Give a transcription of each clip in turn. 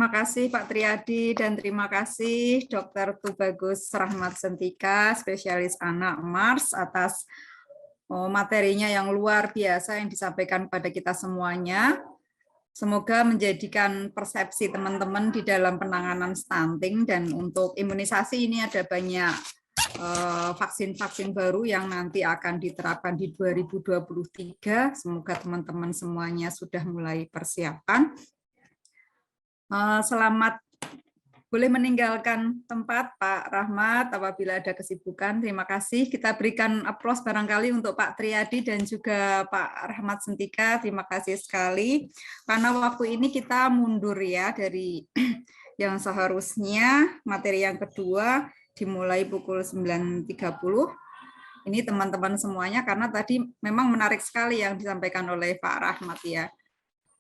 terima kasih Pak Triadi dan terima kasih Dr. Tubagus Rahmat Sentika, spesialis anak MARS atas materinya yang luar biasa yang disampaikan pada kita semuanya. Semoga menjadikan persepsi teman-teman di dalam penanganan stunting, dan untuk imunisasi ini ada banyak vaksin-vaksin baru yang nanti akan diterapkan di 2023. Semoga teman-teman semuanya sudah mulai persiapan. Selamat boleh meninggalkan tempat Pak Rahmat apabila ada kesibukan. Terima kasih. Kita berikan aplaus barangkali untuk Pak Triadi dan juga Pak Rahmat Sentika. Terima kasih sekali. Karena waktu ini kita mundur ya dari yang seharusnya materi yang kedua dimulai pukul 9.30. Ini teman-teman semuanya karena tadi memang menarik sekali yang disampaikan oleh Pak Rahmat ya.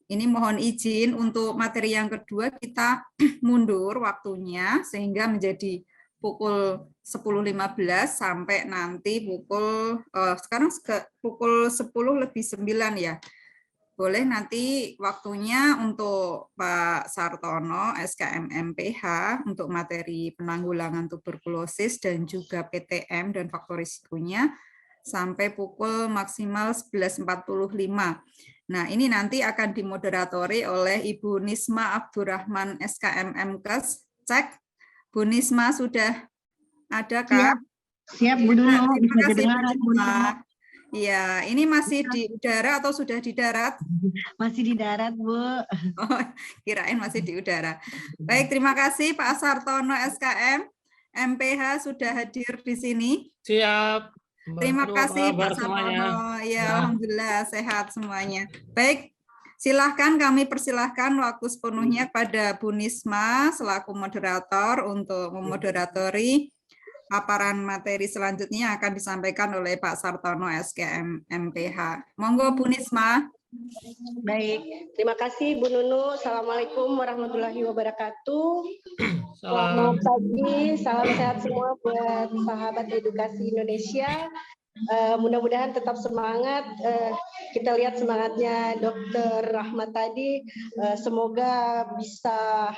Ini mohon izin untuk materi yang kedua kita mundur waktunya sehingga menjadi pukul 10.15 sampai nanti pukul sekarang pukul 10:09 ya. Boleh nanti waktunya untuk Pak Sartono SKM MPH untuk materi penanggulangan tuberkulosis dan juga PTM dan faktor risikonya sampai pukul maksimal 11.45. Nah, ini nanti akan dimoderatori oleh Ibu Nisma Abdurrahman SKM MKes. Cek, Bu Nisma sudah ada kah? Siap Bu Nuno. Terima kasih Bu Nisma. Iya, ini masih di udara atau sudah di darat? Masih di darat, Bu. Oh, kirain masih di udara. Baik, terima kasih Pak Sartono SKM MPH sudah hadir di sini. Siap. Terima kasih Pak Sartono. Ya, alhamdulillah sehat semuanya. Baik, silahkan kami persilahkan waktu sepenuhnya pada Bu Nisma selaku moderator untuk memoderatori paparan materi selanjutnya akan disampaikan oleh Pak Sartono SKM MPH. Monggo Bu Nisma. Baik, terima kasih Bu Nunu. Assalamualaikum warahmatullahi wabarakatuh. Selamat pagi, salam sehat semua buat sahabat edukasi Indonesia. Mudah-mudahan tetap semangat. Kita lihat semangatnya Dr. Rahmat tadi. Semoga bisa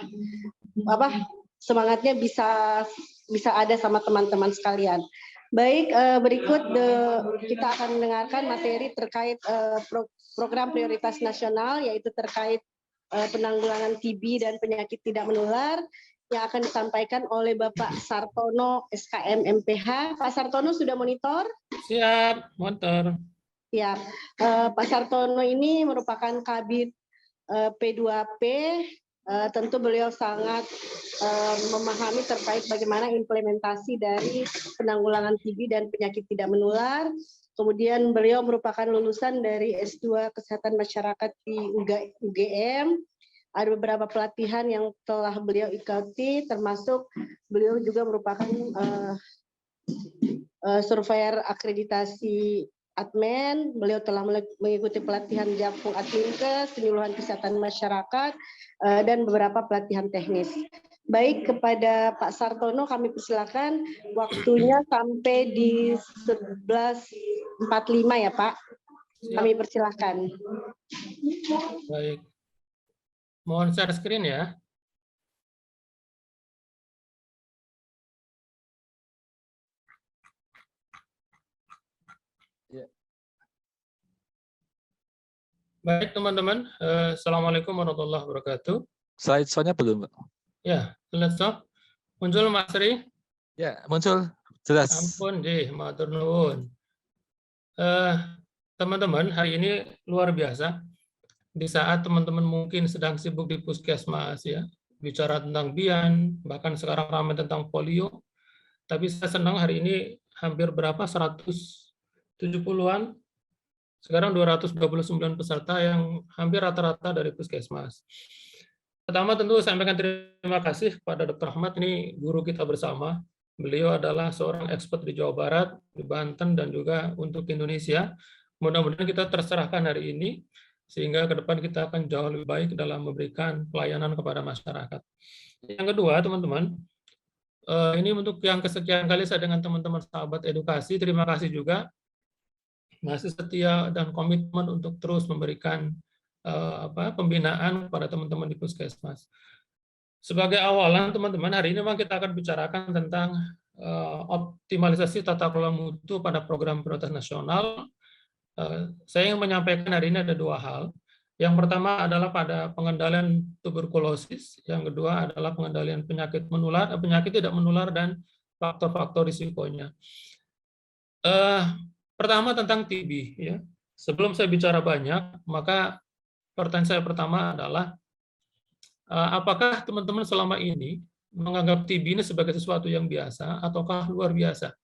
semangatnya bisa ada sama teman-teman sekalian. Baik, berikut kita akan mendengarkan materi terkait program prioritas nasional, yaitu terkait penanggulangan TB dan penyakit tidak menular yang akan disampaikan oleh Bapak Sartono SKM MPH. Pak Sartono sudah monitor? Siap, monitor. Ya, Pak Sartono ini merupakan Kabid P2P. Tentu beliau sangat memahami terkait bagaimana implementasi dari penanggulangan TB dan penyakit tidak menular. Kemudian beliau merupakan lulusan dari S2 Kesehatan Masyarakat di UGM. Ada beberapa pelatihan yang telah beliau ikuti, termasuk beliau juga merupakan surveyor akreditasi Admen. Beliau telah mengikuti pelatihan Jakpung Adminkes, penyuluhan kesehatan masyarakat, dan beberapa pelatihan teknis. Baik, kepada Pak Sartono kami persilakan, waktunya sampai di 11.45 ya Pak. Kami persilahkan. Baik. Mohon share screen ya. Baik teman-teman, Assalamualaikum warahmatullahi wabarakatuh. Slide-nya belum, Pak? Ya, slide muncul Mas Ri? Ya, muncul. Jelas. Ampun deh, matur nuwun. Teman-teman, hari ini luar biasa. Di saat teman-teman mungkin sedang sibuk di puskesmas ya, bicara tentang BIAN, bahkan sekarang ramai tentang polio. Tapi saya senang hari ini hampir berapa, 170-an, sekarang 229 peserta yang hampir rata-rata dari puskesmas. Pertama tentu saya sampaikan terima kasih kepada Dr. Ahmad, ini guru kita bersama. Beliau adalah seorang expert di Jawa Barat, di Banten, dan juga untuk Indonesia. Mudah-mudahan kita terserahkan hari ini, sehingga ke depan kita akan jauh lebih baik dalam memberikan pelayanan kepada masyarakat. Yang kedua, teman-teman, ini untuk yang kesekian kali saya dengan teman-teman sahabat edukasi, terima kasih juga masih setia dan komitmen untuk terus memberikan pembinaan kepada teman-teman di puskesmas. Sebagai awalan, teman-teman, hari ini memang kita akan bicarakan tentang optimalisasi tata kelola mutu pada program prioritas nasional. Saya ingin menyampaikan hari ini ada dua hal. Yang pertama adalah pada pengendalian tuberkulosis, yang kedua adalah pengendalian penyakit menular, penyakit tidak menular dan faktor-faktor risikonya. Pertama tentang TB, ya. Sebelum saya bicara banyak, maka pertanyaan saya pertama adalah apakah teman-teman selama ini menganggap TB ini sebagai sesuatu yang biasa ataukah luar biasa?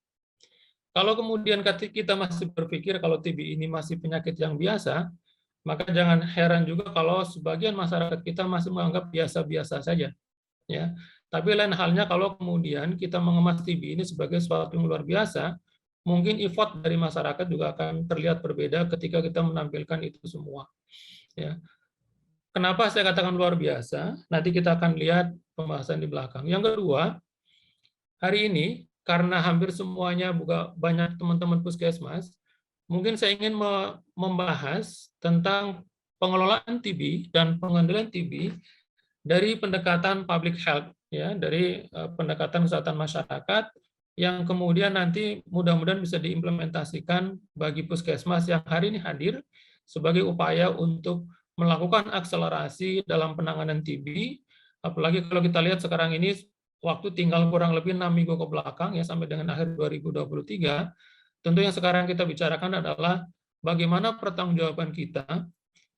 Kalau kemudian kita masih berpikir kalau TB ini masih penyakit yang biasa, maka jangan heran juga kalau sebagian masyarakat kita masih menganggap biasa-biasa saja. Ya. Tapi lain halnya kalau kemudian kita mengemas TB ini sebagai sesuatu yang luar biasa, mungkin effort dari masyarakat juga akan terlihat berbeda ketika kita menampilkan itu semua. Ya. Kenapa saya katakan luar biasa? Nanti kita akan lihat pembahasan di belakang. Yang kedua, hari ini karena hampir semuanya bukan banyak teman-teman puskesmas, mungkin saya ingin membahas tentang pengelolaan TB dan pengendalian TB dari pendekatan public health, ya, dari pendekatan kesehatan masyarakat yang kemudian nanti mudah-mudahan bisa diimplementasikan bagi puskesmas yang hari ini hadir sebagai upaya untuk melakukan akselerasi dalam penanganan TB, apalagi kalau kita lihat sekarang ini waktu tinggal kurang lebih 6 minggu ke belakang ya sampai dengan akhir 2023. Tentu yang sekarang kita bicarakan adalah bagaimana pertanggungjawaban kita,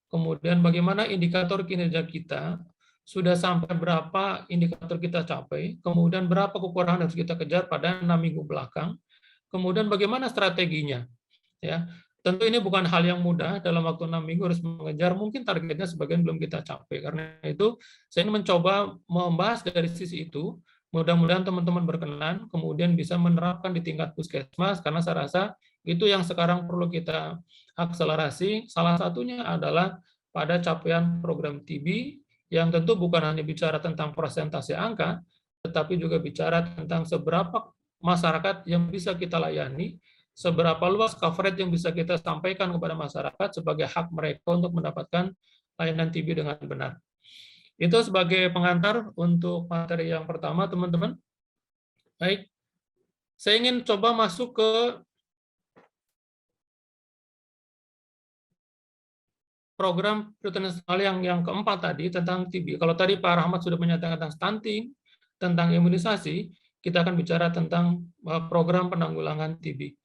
kemudian bagaimana indikator kinerja kita, sudah sampai berapa indikator kita capai, kemudian berapa kekurangan harus kita kejar pada 6 minggu belakang, kemudian bagaimana strateginya. Ya, tentu ini bukan hal yang mudah, dalam waktu 6 minggu harus mengejar, mungkin targetnya sebagian belum kita capai. Karena itu, saya ingin mencoba membahas dari sisi itu, mudah-mudahan teman-teman berkenan, kemudian bisa menerapkan di tingkat puskesmas, karena saya rasa itu yang sekarang perlu kita akselerasi. Salah satunya adalah pada capaian program TB, yang tentu bukan hanya bicara tentang persentase angka, tetapi juga bicara tentang seberapa masyarakat yang bisa kita layani, seberapa luas coverage yang bisa kita sampaikan kepada masyarakat sebagai hak mereka untuk mendapatkan layanan TB dengan benar. Itu sebagai pengantar untuk materi yang pertama, teman-teman. Baik, saya ingin coba masuk ke program prioritas nasional yang keempat tadi tentang TB. Kalau tadi Pak Rahmat sudah menyatakan tentang stunting, tentang imunisasi, kita akan bicara tentang program penanggulangan TB.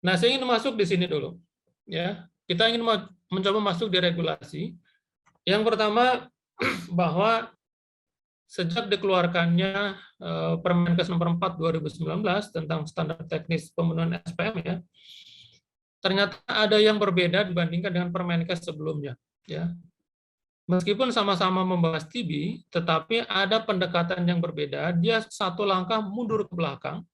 Nah, saya ingin masuk di sini dulu. Ya, kita ingin mencoba masuk di regulasi. Yang pertama, bahwa sejak dikeluarkannya Permenkes nomor 4 2019 tentang standar teknis pemenuhan SPM, ya, ternyata ada yang berbeda dibandingkan dengan Permenkes sebelumnya. Ya. Meskipun sama-sama membahas TB, tetapi ada pendekatan yang berbeda. Dia satu langkah mundur ke belakang.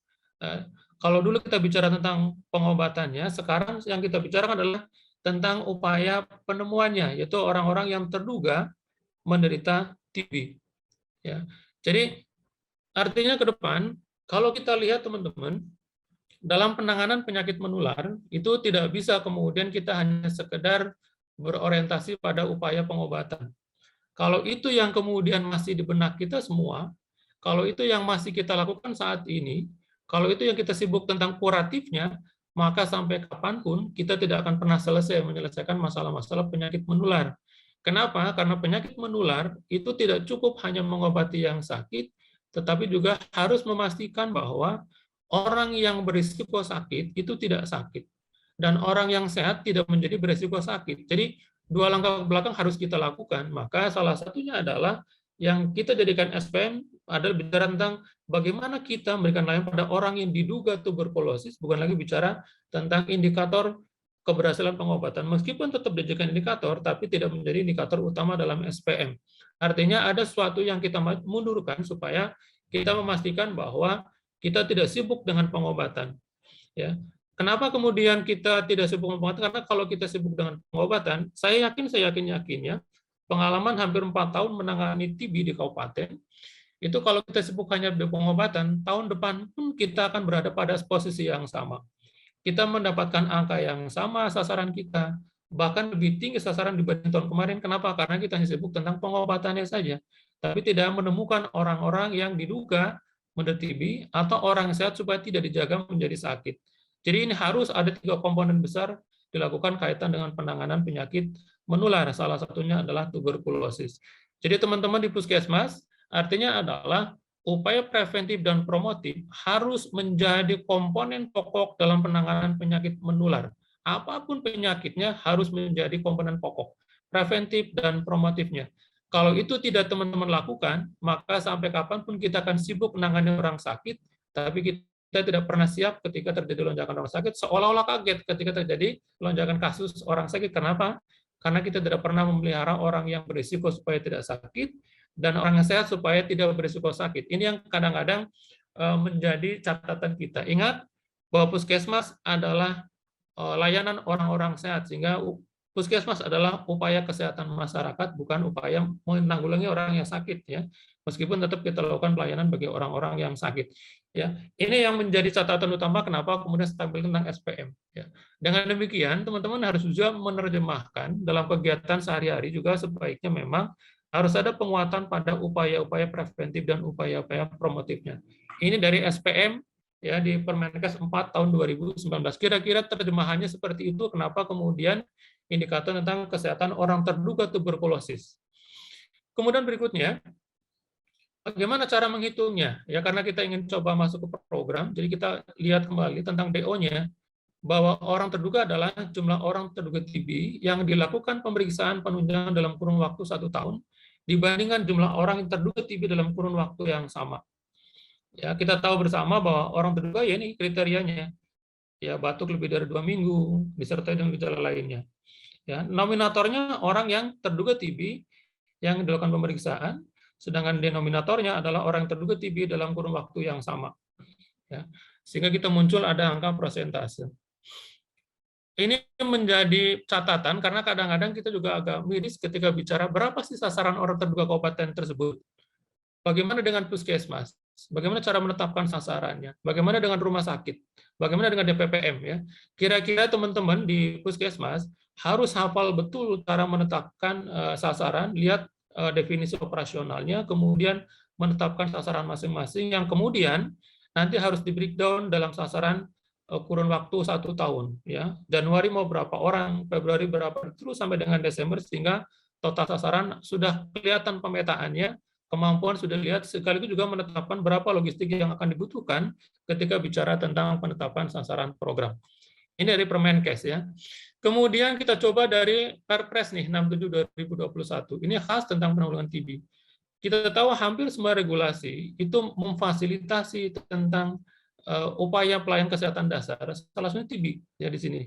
Kalau dulu kita bicara tentang pengobatannya, sekarang yang kita bicarakan adalah tentang upaya penemuannya, yaitu orang-orang yang terduga menderita TB. Ya. Jadi artinya ke depan, kalau kita lihat teman-teman, dalam penanganan penyakit menular, itu tidak bisa kemudian kita hanya sekedar berorientasi pada upaya pengobatan. Kalau itu yang kemudian masih di benak kita semua, kalau itu yang masih kita lakukan saat ini, kalau itu yang kita sibuk tentang kuratifnya, maka sampai kapanpun kita tidak akan pernah selesai menyelesaikan masalah-masalah penyakit menular. Kenapa? Karena penyakit menular itu tidak cukup hanya mengobati yang sakit, tetapi juga harus memastikan bahwa orang yang berisiko sakit itu tidak sakit. Dan orang yang sehat tidak menjadi berisiko sakit. Jadi dua langkah belakang harus kita lakukan. Maka salah satunya adalah yang kita jadikan SPM adalah bicara tentang bagaimana kita memberikan layanan pada orang yang diduga tuberkulosis, bukan lagi bicara tentang indikator keberhasilan pengobatan. Meskipun tetap dijadikan indikator, tapi tidak menjadi indikator utama dalam SPM. Artinya ada sesuatu yang kita mundurkan supaya kita memastikan bahwa kita tidak sibuk dengan pengobatan. Ya. Kenapa kemudian kita tidak sibuk dengan pengobatan? Karena kalau kita sibuk dengan pengobatan, saya yakin ya, pengalaman hampir 4 tahun menangani TB di kabupaten, itu kalau kita sibuk hanya di pengobatan, tahun depan pun kita akan berada pada posisi yang sama. Kita mendapatkan angka yang sama sasaran kita, bahkan lebih tinggi sasaran dibanding tahun kemarin. Kenapa? Karena kita hanya sibuk tentang pengobatannya saja. tapi tidak menemukan orang-orang yang diduga menderita TB atau orang sehat supaya tidak dijaga menjadi sakit. Jadi ini harus ada 3 komponen besar dilakukan kaitan dengan penanganan penyakit menular. Salah satunya adalah tuberkulosis. Jadi teman-teman di puskesmas, artinya adalah upaya preventif dan promotif harus menjadi komponen pokok dalam penanganan penyakit menular. Apapun penyakitnya harus menjadi komponen pokok, preventif dan promotifnya. Kalau itu tidak teman-teman lakukan, maka sampai kapanpun kita akan sibuk menangani orang sakit, tapi kita tidak pernah siap ketika terjadi lonjakan orang sakit, seolah-olah kaget ketika terjadi lonjakan kasus orang sakit. Kenapa? Karena kita tidak pernah memelihara orang yang berisiko supaya tidak sakit, dan orang yang sehat supaya tidak berisiko sakit. Ini yang kadang-kadang menjadi catatan kita. Ingat bahwa puskesmas adalah layanan orang-orang sehat, sehingga puskesmas adalah upaya kesehatan masyarakat, bukan upaya menanggulangi orang yang sakit, ya. Meskipun tetap kita lakukan pelayanan bagi orang-orang yang sakit, ya. Ini yang menjadi catatan utama kenapa kemudian saya tampil tentang SPM, ya. Dengan demikian, teman-teman harus juga menerjemahkan dalam kegiatan sehari-hari juga sebaiknya memang harus ada penguatan pada upaya-upaya preventif dan upaya-upaya promotifnya. Ini dari SPM, ya, di Permenkes 4 tahun 2019. Kira-kira terjemahannya seperti itu, kenapa kemudian indikator tentang kesehatan orang terduga tuberkulosis. Kemudian berikutnya, bagaimana cara menghitungnya? Ya, karena kita ingin coba masuk ke program, jadi kita lihat kembali tentang DO-nya, bahwa orang terduga adalah jumlah orang terduga TB yang dilakukan pemeriksaan penunjang dalam kurun waktu 1 tahun, dibandingkan jumlah orang yang terduga TB dalam kurun waktu yang sama. Ya, kita tahu bersama bahwa orang terduga, ya ini kriterianya, ya batuk lebih dari 2 minggu, disertai dengan gejala lainnya. Ya, nominatornya orang yang terduga TB yang dilakukan pemeriksaan, sedangkan denominatornya adalah orang yang terduga TB dalam kurun waktu yang sama. Ya, sehingga kita muncul ada angka persentase. Ini menjadi catatan karena kadang-kadang kita juga agak miris ketika bicara berapa sih sasaran orang terduga kabupaten tersebut. Bagaimana dengan puskesmas? Bagaimana cara menetapkan sasarannya? Bagaimana dengan rumah sakit? Bagaimana dengan DPPM? Ya, kira-kira teman-teman di puskesmas harus hafal betul cara menetapkan sasaran, lihat definisi operasionalnya, kemudian menetapkan sasaran masing-masing, yang kemudian nanti harus di breakdown dalam sasaran kurun waktu 1 tahun. Ya, Januari mau berapa orang, Februari berapa, terus sampai dengan Desember, sehingga total sasaran sudah kelihatan pemetaannya, kemampuan sudah lihat, sekaligus juga menetapkan berapa logistik yang akan dibutuhkan ketika bicara tentang penetapan sasaran program. Ini dari Permenkes, ya. Kemudian kita coba dari Perpres nih 67/2021. Ini khas tentang penanggulangan TB. Kita tahu hampir semua regulasi itu memfasilitasi tentang upaya pelayanan kesehatan dasar, salah satunya TB ya di sini.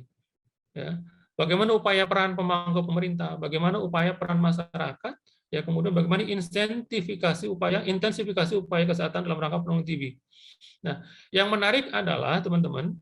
Ya. Bagaimana upaya peran pemangku pemerintah, bagaimana upaya peran masyarakat, ya, kemudian bagaimana intensifikasi upaya kesehatan dalam rangka penanggulangan TB. Nah, yang menarik adalah teman-teman,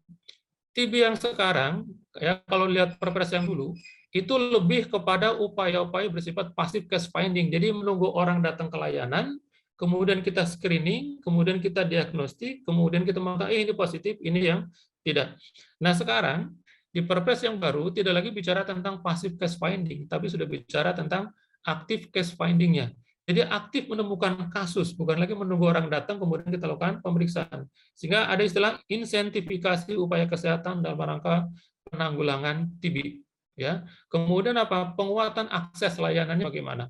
TB yang sekarang, ya, kalau lihat Perpres yang dulu, itu lebih kepada upaya-upaya bersifat passive case finding. Jadi menunggu orang datang ke layanan, kemudian kita screening, kemudian kita diagnostik, kemudian kita mengatakan ini positif, ini yang tidak. Nah, sekarang di Perpres yang baru tidak lagi bicara tentang passive case finding, tapi sudah bicara tentang active case finding-nya. Jadi aktif menemukan kasus, bukan lagi menunggu orang datang kemudian kita lakukan pemeriksaan. Sehingga ada istilah insentifikasi upaya kesehatan dalam rangka penanggulangan TB. Ya, kemudian apa? Penguatan akses layanannya bagaimana?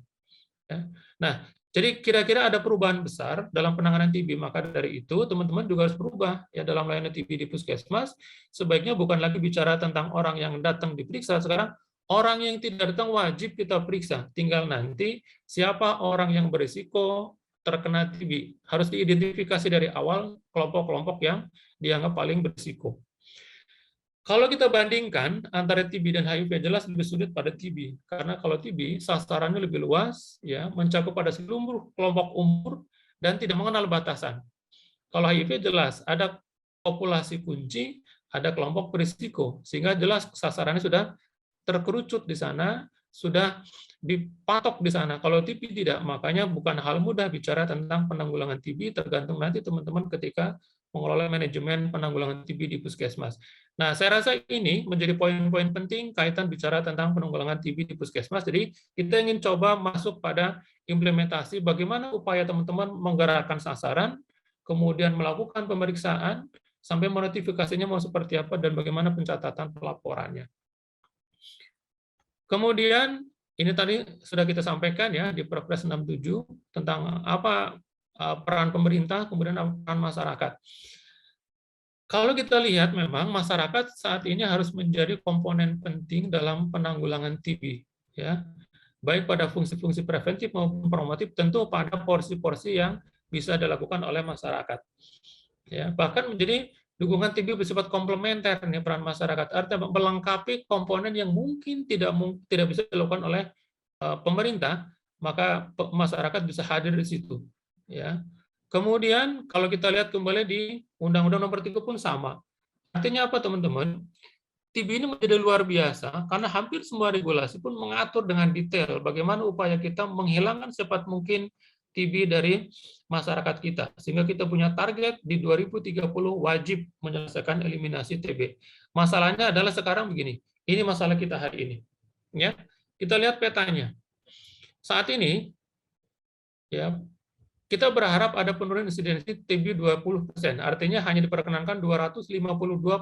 Ya. Nah, jadi kira-kira ada perubahan besar dalam penanganan TB. Maka dari itu teman-teman juga harus berubah ya dalam layanan TB di puskesmas. Sebaiknya bukan lagi bicara tentang orang yang datang diperiksa, sekarang orang yang tidak datang wajib kita periksa. Tinggal nanti siapa orang yang berisiko terkena TB. Harus diidentifikasi dari awal kelompok-kelompok yang dianggap paling berisiko. Kalau kita bandingkan antara TB dan HIV, jelas lebih sulit pada TB. Karena kalau TB sasarannya lebih luas, ya, mencakup pada seluruh kelompok umur dan tidak mengenal batasan. Kalau HIV jelas ada populasi kunci, ada kelompok berisiko, sehingga jelas sasarannya sudah terkerucut di sana, sudah dipatok di sana. Kalau TB tidak, makanya bukan hal mudah bicara tentang penanggulangan TB, tergantung nanti teman-teman ketika mengelola manajemen penanggulangan TB di puskesmas. Nah, saya rasa ini menjadi poin-poin penting kaitan bicara tentang penanggulangan TB di puskesmas. Jadi, kita ingin coba masuk pada implementasi bagaimana upaya teman-teman menggerakkan sasaran, kemudian melakukan pemeriksaan, sampai notifikasinya mau seperti apa, dan bagaimana pencatatan pelaporannya. Kemudian, ini tadi sudah kita sampaikan ya di Perpres 67 tentang apa peran pemerintah, kemudian peran masyarakat. Kalau kita lihat memang masyarakat saat ini harus menjadi komponen penting dalam penanggulangan TB, ya, baik pada fungsi-fungsi preventif maupun promotif, tentu pada porsi-porsi yang bisa dilakukan oleh masyarakat. Ya, bahkan menjadi dukungan TB bersifat komplementer nih peran masyarakat, artinya melengkapi komponen yang mungkin tidak bisa dilakukan oleh pemerintah, maka masyarakat bisa hadir di situ. Ya. Kemudian kalau kita lihat kembali di Undang-Undang Nomor 3 pun sama. Artinya apa teman-teman? TB ini menjadi luar biasa karena hampir semua regulasi pun mengatur dengan detail bagaimana upaya kita menghilangkan secepat mungkin TB dari masyarakat kita. Sehingga kita punya target di 2030 wajib menyelesaikan eliminasi TB. Masalahnya adalah sekarang begini. Ini masalah kita hari ini. Ya, kita lihat petanya. Saat ini ya, kita berharap ada penurunan insidensi TB 20%, artinya hanya diperkenankan 252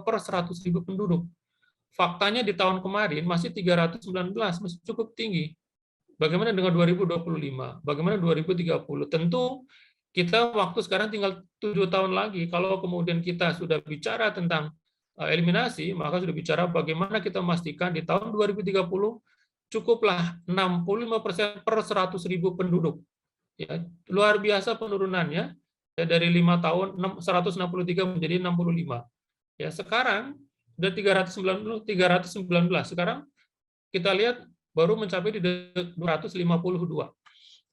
per 100.000 penduduk. Faktanya di tahun kemarin masih 319, masih cukup tinggi. Bagaimana dengan 2025? Bagaimana 2030? Tentu kita waktu sekarang tinggal 7 tahun lagi. Kalau kemudian kita sudah bicara tentang eliminasi, maka sudah bicara bagaimana kita memastikan di tahun 2030 cukuplah 65% per 100.000 penduduk. Ya, luar biasa penurunannya ya, dari 5 tahun 163 menjadi 65. Ya, sekarang udah 319. Sekarang kita lihat baru mencapai di 252.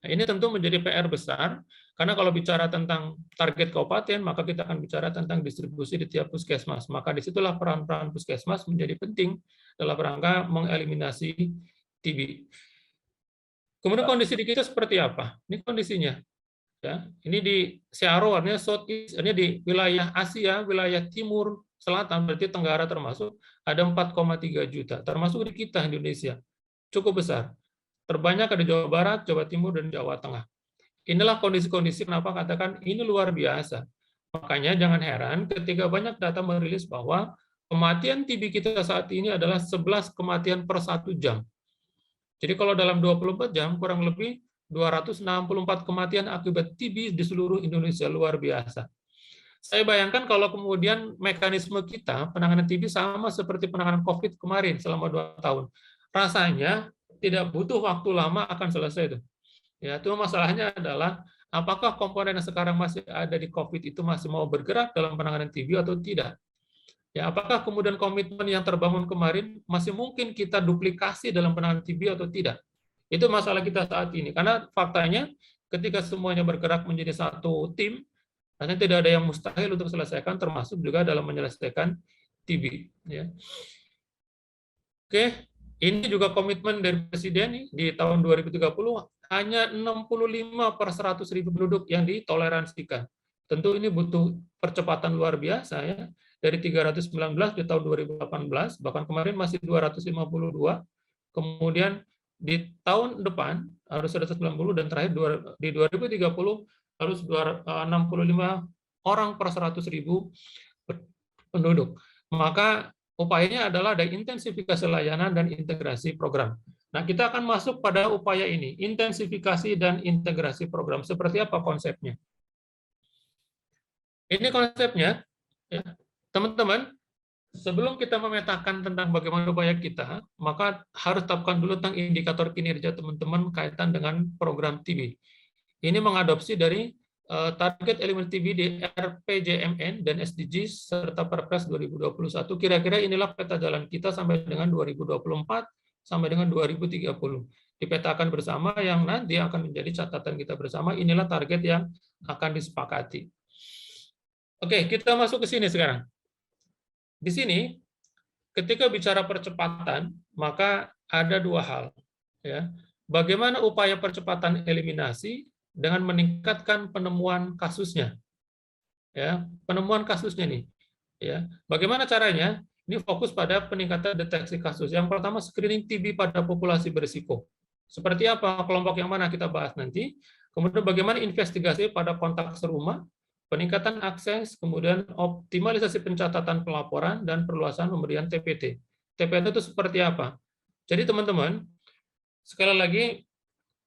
Nah, ini tentu menjadi PR besar karena kalau bicara tentang target kabupaten, maka kita akan bicara tentang distribusi di tiap puskesmas. Maka disitulah peran-peran puskesmas menjadi penting dalam rangka mengeliminasi TB. Kemudian kondisi di kita seperti apa? Ini kondisinya. Ya, ini di Searo, artinya Southeast, artinya di wilayah Asia, wilayah Timur Selatan, berarti Tenggara termasuk, ada 4,3 juta, termasuk di kita Indonesia. Cukup besar. Terbanyak ada Jawa Barat, Jawa Timur, dan Jawa Tengah. Inilah kondisi-kondisi kenapa katakan ini luar biasa. Makanya jangan heran ketika banyak data merilis bahwa kematian TB kita saat ini adalah 11 kematian per 1 jam. Jadi kalau dalam 24 jam, kurang lebih 264 kematian akibat TB di seluruh Indonesia, luar biasa. Saya bayangkan kalau kemudian mekanisme kita, penanganan TB sama seperti penanganan COVID kemarin selama 2 tahun. Rasanya tidak butuh waktu lama akan selesai itu. Ya, cuma masalahnya adalah apakah komponen yang sekarang masih ada di COVID itu masih mau bergerak dalam penanganan TB atau tidak. Ya, apakah kemudian komitmen yang terbangun kemarin masih mungkin kita duplikasi dalam penanganan TB atau tidak? Itu masalah kita saat ini. Karena faktanya ketika semuanya bergerak menjadi satu tim, nanti tidak ada yang mustahil untuk selesaikan, termasuk juga dalam menyelesaikan TB. Ya. Oke, ini juga komitmen dari Presiden di tahun 2030, hanya 65 per 100.000 penduduk yang ditoleransikan. Tentu ini butuh percepatan luar biasa ya. Dari 319 di tahun 2018, bahkan kemarin masih 252, kemudian di tahun depan harus 190, dan terakhir di 2030 harus 65 orang per 100.000 penduduk. Maka upayanya adalah ada intensifikasi layanan dan integrasi program. Nah, kita akan masuk pada upaya ini, intensifikasi dan integrasi program. Seperti apa konsepnya? Ini konsepnya, ya. Teman-teman, sebelum kita memetakan tentang bagaimana upaya kita, maka harus tetapkan dulu tentang indikator kinerja teman-teman kaitan dengan program TB. Ini mengadopsi dari target eliminasi TB di RPJMN dan SDGs serta Perpres 2021. Kira-kira inilah peta jalan kita sampai dengan 2024 sampai dengan 2030. Dipetakan bersama yang nanti akan menjadi catatan kita bersama. Inilah target yang akan disepakati. Oke, kita masuk ke sini sekarang. Di sini, ketika bicara percepatan, maka ada 2 hal. Ya. Bagaimana upaya percepatan eliminasi dengan meningkatkan penemuan kasusnya. ya, penemuan kasusnya nih. Ya, bagaimana caranya? Ini fokus pada peningkatan deteksi kasus. Yang pertama, screening TB pada populasi berisiko. Seperti apa? Kelompok yang mana kita bahas nanti. Kemudian bagaimana investigasi pada kontak serumah, peningkatan akses, kemudian optimalisasi pencatatan pelaporan, dan perluasan pemberian TPT. TPT itu seperti apa? Jadi teman-teman, sekali lagi,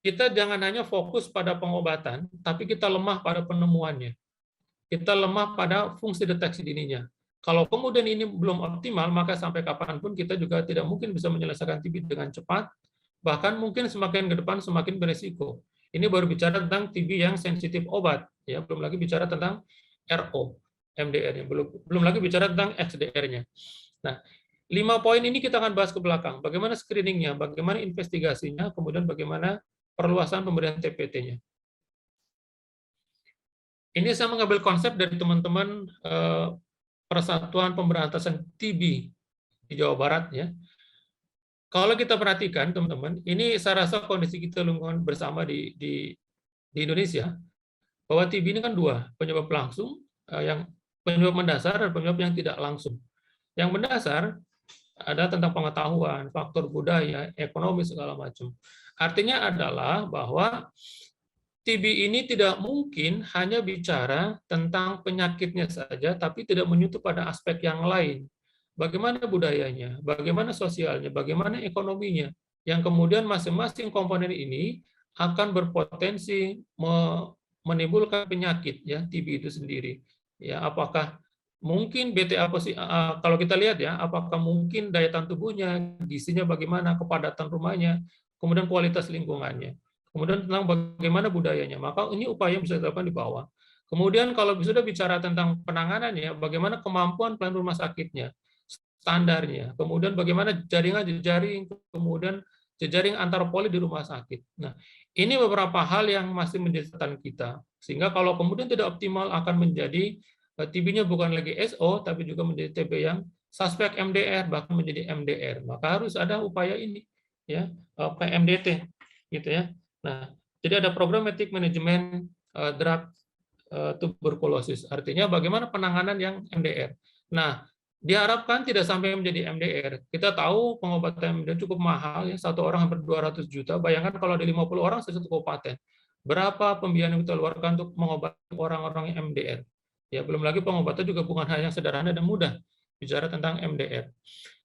kita jangan hanya fokus pada pengobatan, tapi kita lemah pada penemuannya. Kita lemah pada fungsi deteksi dininya. Kalau kemudian ini belum optimal, maka sampai kapanpun kita juga tidak mungkin bisa menyelesaikan TB dengan cepat, bahkan mungkin semakin ke depan semakin beresiko. Ini baru bicara tentang TB yang sensitif obat, ya, belum lagi bicara tentang RO, MDR-nya, belum lagi bicara tentang XDR-nya. Nah, 5 poin ini kita akan bahas ke belakang. Bagaimana screening-nya, bagaimana investigasinya, kemudian bagaimana perluasan pemberian TPT-nya. Ini saya mengambil konsep dari teman-teman Persatuan Pemberantasan TB di Jawa Barat, ya. Kalau kita perhatikan, teman-teman, ini saya rasa kondisi kita lingkungan bersama di Indonesia, bahwa TB ini kan dua, penyebab langsung, yang penyebab mendasar dan penyebab yang tidak langsung. Yang mendasar ada tentang pengetahuan, faktor budaya, ekonomi, segala macam. Artinya adalah bahwa TB ini tidak mungkin hanya bicara tentang penyakitnya saja, tapi tidak menyentuh pada aspek yang lain. Bagaimana budayanya, bagaimana sosialnya, bagaimana ekonominya, yang kemudian masing-masing komponen ini akan berpotensi menimbulkan penyakit, ya, TB itu sendiri. Ya, apakah mungkin BTA kalau kita lihat, ya, apakah mungkin daya tahan tubuhnya, gizinya bagaimana, kepadatan rumahnya, kemudian kualitas lingkungannya. Kemudian tentang bagaimana budayanya, maka ini upaya yang bisa dilakukan di bawah. Kemudian kalau sudah bicara tentang penanganannya, bagaimana kemampuan pelayanan rumah sakitnya, standarnya, kemudian bagaimana jaringan jejaring, kemudian jejaring antar poli di rumah sakit. Nah, ini beberapa hal yang masih menjadi catatan kita. Sehingga kalau kemudian tidak optimal akan menjadi TB-nya bukan lagi SO, tapi juga menjadi TB yang suspek MDR, bahkan menjadi MDR. Maka harus ada upaya ini, ya, PMDT, gitu ya. Nah, jadi ada programmatic management drug tuberkulosis. Artinya bagaimana penanganan yang MDR. Nah, diharapkan tidak sampai menjadi MDR. Kita tahu pengobatan MDR cukup mahal, ya, satu orang hampir 200 juta. Bayangkan kalau ada 50 orang satu kabupaten. Berapa pembiayaan yang kita keluarkan untuk mengobati orang-orang yang MDR? Ya, belum lagi pengobatan juga bukan hal yang sederhana dan mudah. Bicara tentang MDR.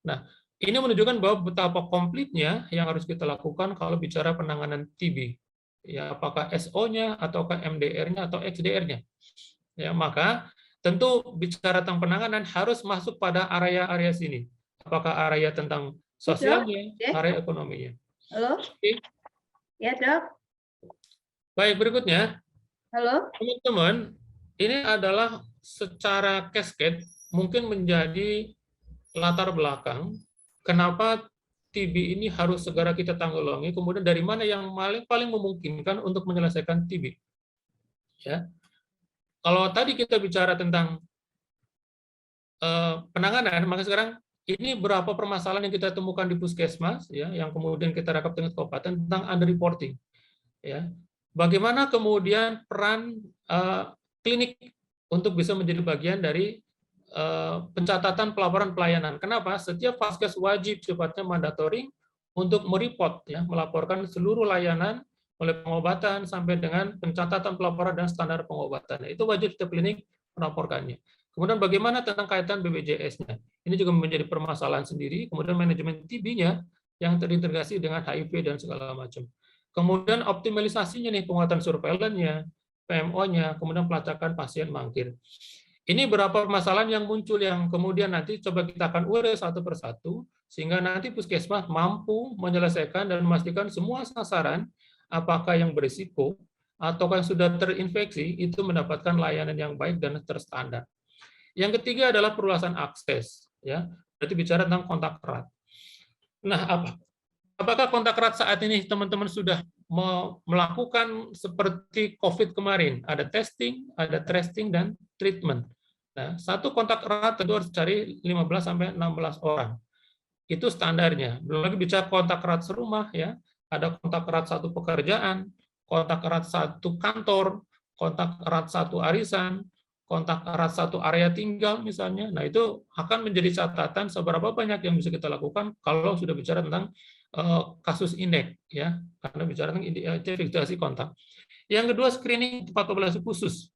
Nah, ini menunjukkan bahwa betapa komplitnya yang harus kita lakukan kalau bicara penanganan TB. Ya, apakah SO-nya, ataukah MDR-nya, atau XDR-nya. Ya, maka tentu bicara tentang penanganan harus masuk pada area-area sini. Apakah area tentang sosialnya, area ekonominya. Halo? Oke. Ya, Dok. Baik, berikutnya. Halo? Teman-teman, ini adalah secara cascade mungkin menjadi latar belakang kenapa TB ini harus segera kita tanggulangi, kemudian dari mana yang paling memungkinkan untuk menyelesaikan TB. Ya. Kalau tadi kita bicara tentang penanganan, maka sekarang ini berapa permasalahan yang kita temukan di puskesmas, ya, yang kemudian kita rekap dengan kabupaten tentang underreporting. Ya. Bagaimana kemudian peran klinik untuk bisa menjadi bagian dari pencatatan pelaporan pelayanan. Kenapa? Setiap vaskes wajib sifatnya mandatory untuk mereport, ya, melaporkan seluruh layanan mulai pengobatan sampai dengan pencatatan pelaporan dan standar pengobatan. Itu wajib setiap klinik melaporkannya. Kemudian bagaimana tentang kaitan BPJS-nya? Ini juga menjadi permasalahan sendiri. Kemudian manajemen TB-nya yang terintegrasi dengan HIV dan segala macam. Kemudian optimalisasinya nih, penguatan surveillance-nya, PMO-nya, kemudian pelacakan pasien mangkir. Ini beberapa permasalahan yang muncul yang kemudian nanti coba kita akan urai satu persatu, sehingga nanti puskesmas mampu menyelesaikan dan memastikan semua sasaran, apakah yang berisiko, atau yang sudah terinfeksi, itu mendapatkan layanan yang baik dan terstandar. Yang ketiga adalah perluasan akses. Ya, berarti bicara tentang kontak erat. Nah, apakah kontak erat saat ini teman-teman sudah melakukan seperti COVID kemarin? Ada testing, ada tracing, dan treatment. Nah, satu kontak erat tentu harus cari 15-16 orang. Itu standarnya. Belum lagi bicara kontak erat serumah, ya. Ada kontak erat satu pekerjaan, kontak erat satu kantor, kontak erat satu arisan, kontak erat satu area tinggal misalnya. Nah, itu akan menjadi catatan seberapa banyak yang bisa kita lakukan kalau sudah bicara tentang kasus indeks, ya, karena bicara tentang identifikasi kontak. Yang kedua, screening tempat populasi khusus.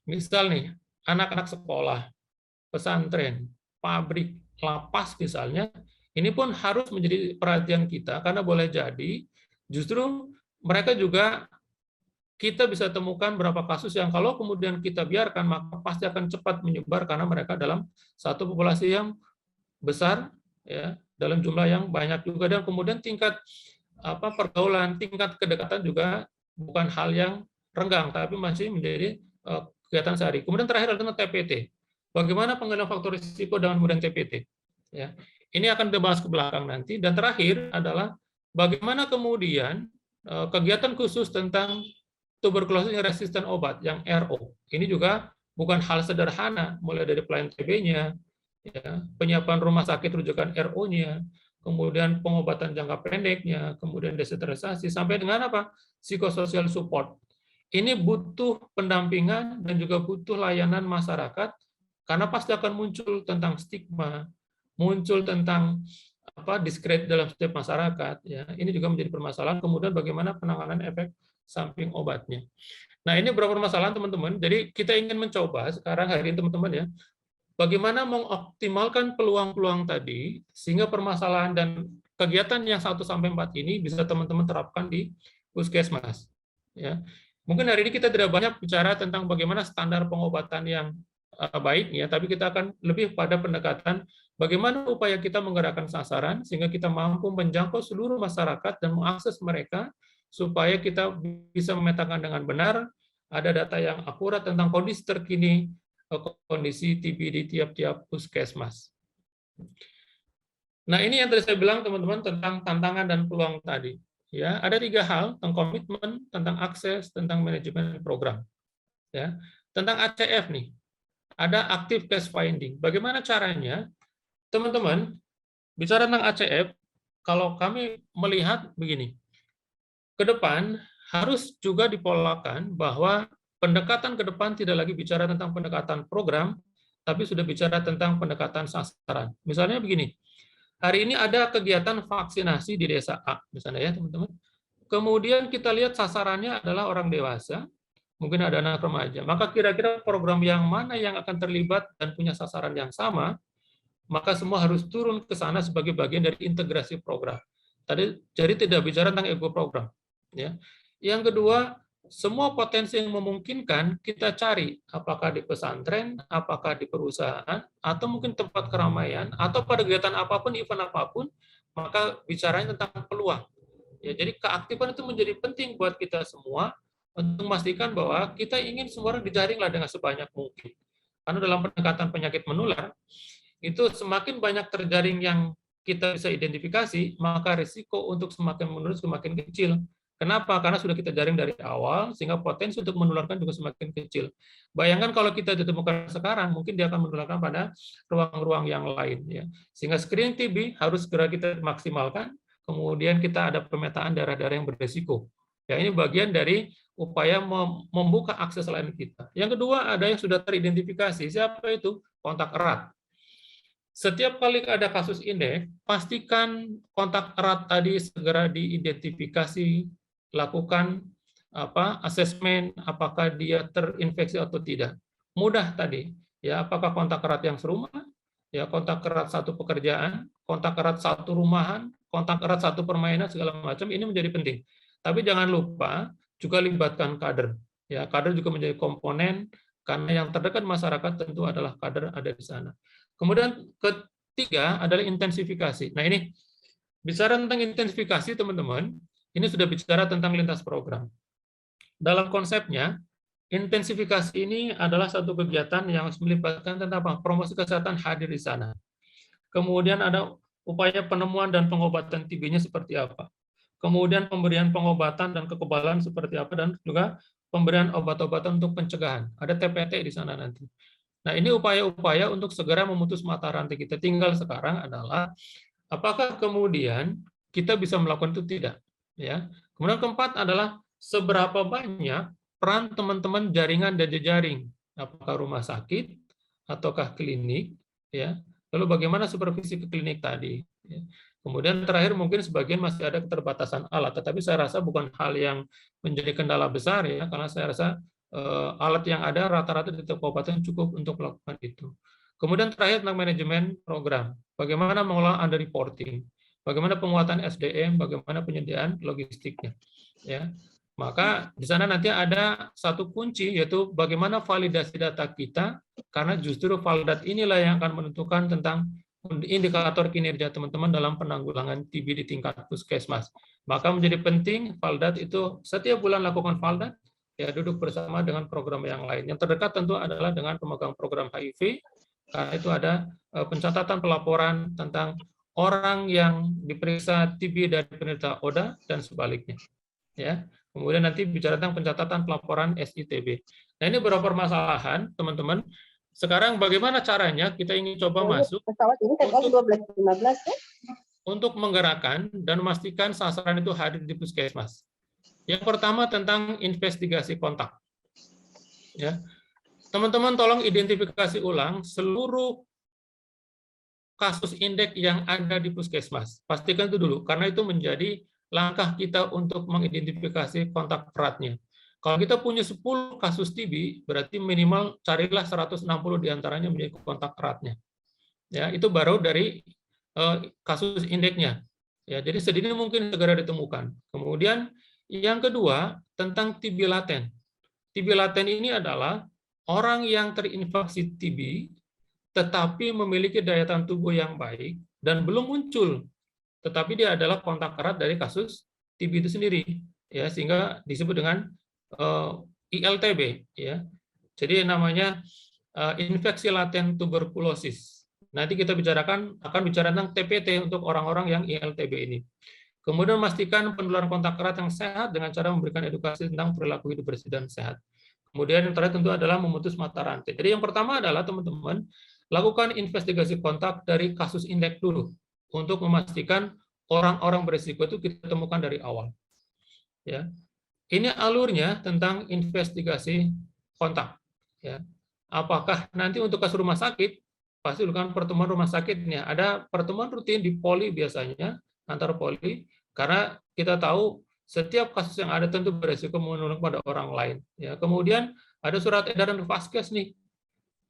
Misal nih, anak-anak sekolah, pesantren, pabrik, lapas misalnya, ini pun harus menjadi perhatian kita karena boleh jadi justru mereka juga kita bisa temukan berapa kasus yang kalau kemudian kita biarkan maka pasti akan cepat menyebar karena mereka dalam satu populasi yang besar, ya, dalam jumlah yang banyak juga, dan kemudian tingkat pergaulan, tingkat kedekatan juga bukan hal yang renggang tapi masih menjadi kegiatan sehari. Kemudian terakhir adalah TPT. Bagaimana pengendalian faktor risiko dengan kemudian TPT? Ya, ini akan dibahas ke belakang nanti. Dan terakhir adalah bagaimana kemudian kegiatan khusus tentang tuberkulosis yang resisten obat, yang RO. Ini juga bukan hal sederhana, mulai dari pelayanan TB-nya, ya, penyiapan rumah sakit rujukan RO-nya, kemudian pengobatan jangka pendeknya, kemudian desentralisasi, sampai dengan apa? Psikososial support. Ini butuh pendampingan dan juga butuh layanan masyarakat, karena pasti akan muncul tentang stigma, muncul tentang diskredit dalam setiap masyarakat. Ya, ini juga menjadi permasalahan. Kemudian bagaimana penanganan efek samping obatnya. Nah, ini beberapa permasalahan teman-teman. Jadi kita ingin mencoba sekarang hari ini teman-teman ya, bagaimana mengoptimalkan peluang-peluang tadi sehingga permasalahan dan kegiatan yang 1 sampai 4 ini bisa teman-teman terapkan di puskesmas. Ya. Mungkin hari ini kita tidak banyak bicara tentang bagaimana standar pengobatan yang baik ya, tapi kita akan lebih pada pendekatan bagaimana upaya kita menggerakkan sasaran sehingga kita mampu menjangkau seluruh masyarakat dan mengakses mereka supaya kita bisa memetakan dengan benar, ada data yang akurat tentang kondisi terkini kondisi TB di tiap-tiap puskesmas. Nah, ini yang tadi saya bilang teman-teman tentang tantangan dan peluang tadi. Ya, ada 3 hal tentang komitmen, tentang akses, tentang manajemen program. Ya, tentang ACF nih, ada active case finding. Bagaimana caranya, teman-teman? Bicara tentang ACF, kalau kami melihat begini. Ke depan harus juga dipolakan bahwa pendekatan ke depan tidak lagi bicara tentang pendekatan program, tapi sudah bicara tentang pendekatan sasaran. Misalnya begini, hari ini ada kegiatan vaksinasi di desa A, misalnya ya teman-teman. Kemudian kita lihat sasarannya adalah orang dewasa, mungkin ada anak remaja. Maka kira-kira program yang mana yang akan terlibat dan punya sasaran yang sama, maka semua harus turun ke sana sebagai bagian dari integrasi program. Jadi tidak bicara tentang ego program. Ya. Yang kedua, semua potensi yang memungkinkan kita cari, apakah di pesantren, apakah di perusahaan, atau mungkin tempat keramaian, atau pada kegiatan apapun, event apapun, maka bicaranya tentang peluang. Ya, jadi keaktifan itu menjadi penting buat kita semua untuk memastikan bahwa kita ingin semua orang dijaringlah dengan sebanyak mungkin. Karena dalam pendekatan penyakit menular, itu semakin banyak terjaring yang kita bisa identifikasi, maka risiko untuk semakin menurun semakin kecil. Kenapa? Karena sudah kita jaring dari awal, sehingga potensi untuk menularkan juga semakin kecil. Bayangkan kalau kita ditemukan sekarang, mungkin dia akan menularkan pada ruang-ruang yang lain. Ya. Sehingga screening TB harus segera kita maksimalkan, kemudian kita ada pemetaan daerah-daerah yang berisiko. Ya, ini bagian dari upaya membuka akses lain kita. Yang kedua, ada yang sudah teridentifikasi. Siapa itu? Kontak erat. Setiap kali ada kasus indeks, pastikan kontak erat tadi segera diidentifikasi, lakukan asesmen apakah dia terinfeksi atau tidak. Mudah tadi, ya, apakah kontak erat yang serumah, ya, kontak erat satu pekerjaan, kontak erat satu rumahan, kontak erat satu permainan, segala macam, ini menjadi penting. Tapi jangan lupa juga libatkan kader. Ya, kader juga menjadi komponen, karena yang terdekat masyarakat tentu adalah kader ada di sana. Kemudian ketiga adalah intensifikasi. Nah, ini bicara tentang intensifikasi, teman-teman, ini sudah bicara tentang lintas program. Dalam konsepnya, intensifikasi ini adalah satu kegiatan yang melibatkan tentang apa? Promosi kesehatan hadir di sana. Kemudian ada upaya penemuan dan pengobatan TB-nya seperti apa. Kemudian pemberian pengobatan dan kekebalan seperti apa, dan juga pemberian obat-obatan untuk pencegahan. Ada TPT di sana nanti. Nah, ini upaya-upaya untuk segera memutus mata rantai kita. Tinggal sekarang adalah apakah kemudian kita bisa melakukan itu tidak. Ya. Kemudian keempat adalah seberapa banyak peran teman-teman jaringan dan jejaring. apakah rumah sakit ataukah klinik, ya. Lalu bagaimana supervisi ke klinik tadi, ya. Kemudian terakhir mungkin sebagian masih ada keterbatasan alat, tetapi saya rasa bukan hal yang menjadi kendala besar ya, karena saya rasa alat yang ada rata-rata di tiap kabupaten cukup untuk melakukan itu. Kemudian terakhir tentang manajemen program, bagaimana mengelola under reporting, bagaimana penguatan SDM, bagaimana penyediaan logistiknya, ya. Maka di sana nanti ada satu kunci, yaitu bagaimana validasi data kita, karena justru validat inilah yang akan menentukan tentang indikator kinerja teman-teman dalam penanggulangan TB di tingkat puskesmas. Maka menjadi penting validat itu setiap bulan lakukan validat, ya duduk bersama dengan program yang lain. Yang terdekat tentu adalah dengan pemegang program HIV, karena itu ada pencatatan pelaporan tentang orang yang diperiksa TB dari penderita ODA dan sebaliknya. Ya. Kemudian nanti bicara tentang pencatatan pelaporan SITB. Nah ini beberapa permasalahan, teman-teman. Sekarang bagaimana caranya kita ingin coba masuk Pesawat ini TKI 1215 ya? untuk menggerakkan dan memastikan sasaran itu hadir di puskesmas. Yang pertama tentang investigasi kontak. Ya. Teman-teman tolong identifikasi ulang seluruh kasus indeks yang ada di puskesmas. Pastikan itu dulu, karena itu menjadi langkah kita untuk mengidentifikasi kontak eratnya. Kalau kita punya 10 kasus TB, berarti minimal carilah 160 diantaranya menjadi kontak eratnya. Ya, itu baru dari kasus indeksnya. Ya, jadi sedini mungkin segera ditemukan. Kemudian yang kedua tentang TB laten. TB laten ini adalah orang yang terinfeksi TB tetapi memiliki daya tahan tubuh yang baik dan belum muncul, tetapi dia adalah kontak erat dari kasus TB itu sendiri, ya, sehingga disebut dengan ILTB, ya. Jadi namanya infeksi laten tuberkulosis. Nanti kita akan bicara tentang TPT untuk orang-orang yang ILTB ini. Kemudian memastikan penularan kontak erat yang sehat dengan cara memberikan edukasi tentang perilaku hidup bersih dan sehat. Kemudian yang terakhir tentu adalah memutus mata rantai. Jadi yang pertama adalah teman-teman lakukan investigasi kontak dari kasus indeks dulu untuk memastikan orang-orang berisiko itu kita temukan dari awal. Ya. Ini alurnya tentang investigasi kontak. Ya. Apakah nanti untuk kasus rumah sakit, pasti lakukan pertemuan rumah sakitnya. Ada pertemuan rutin di poli biasanya, antar poli, karena kita tahu setiap kasus yang ada tentu berisiko menular pada orang lain. Ya. Kemudian ada surat edaran Vaskes nih,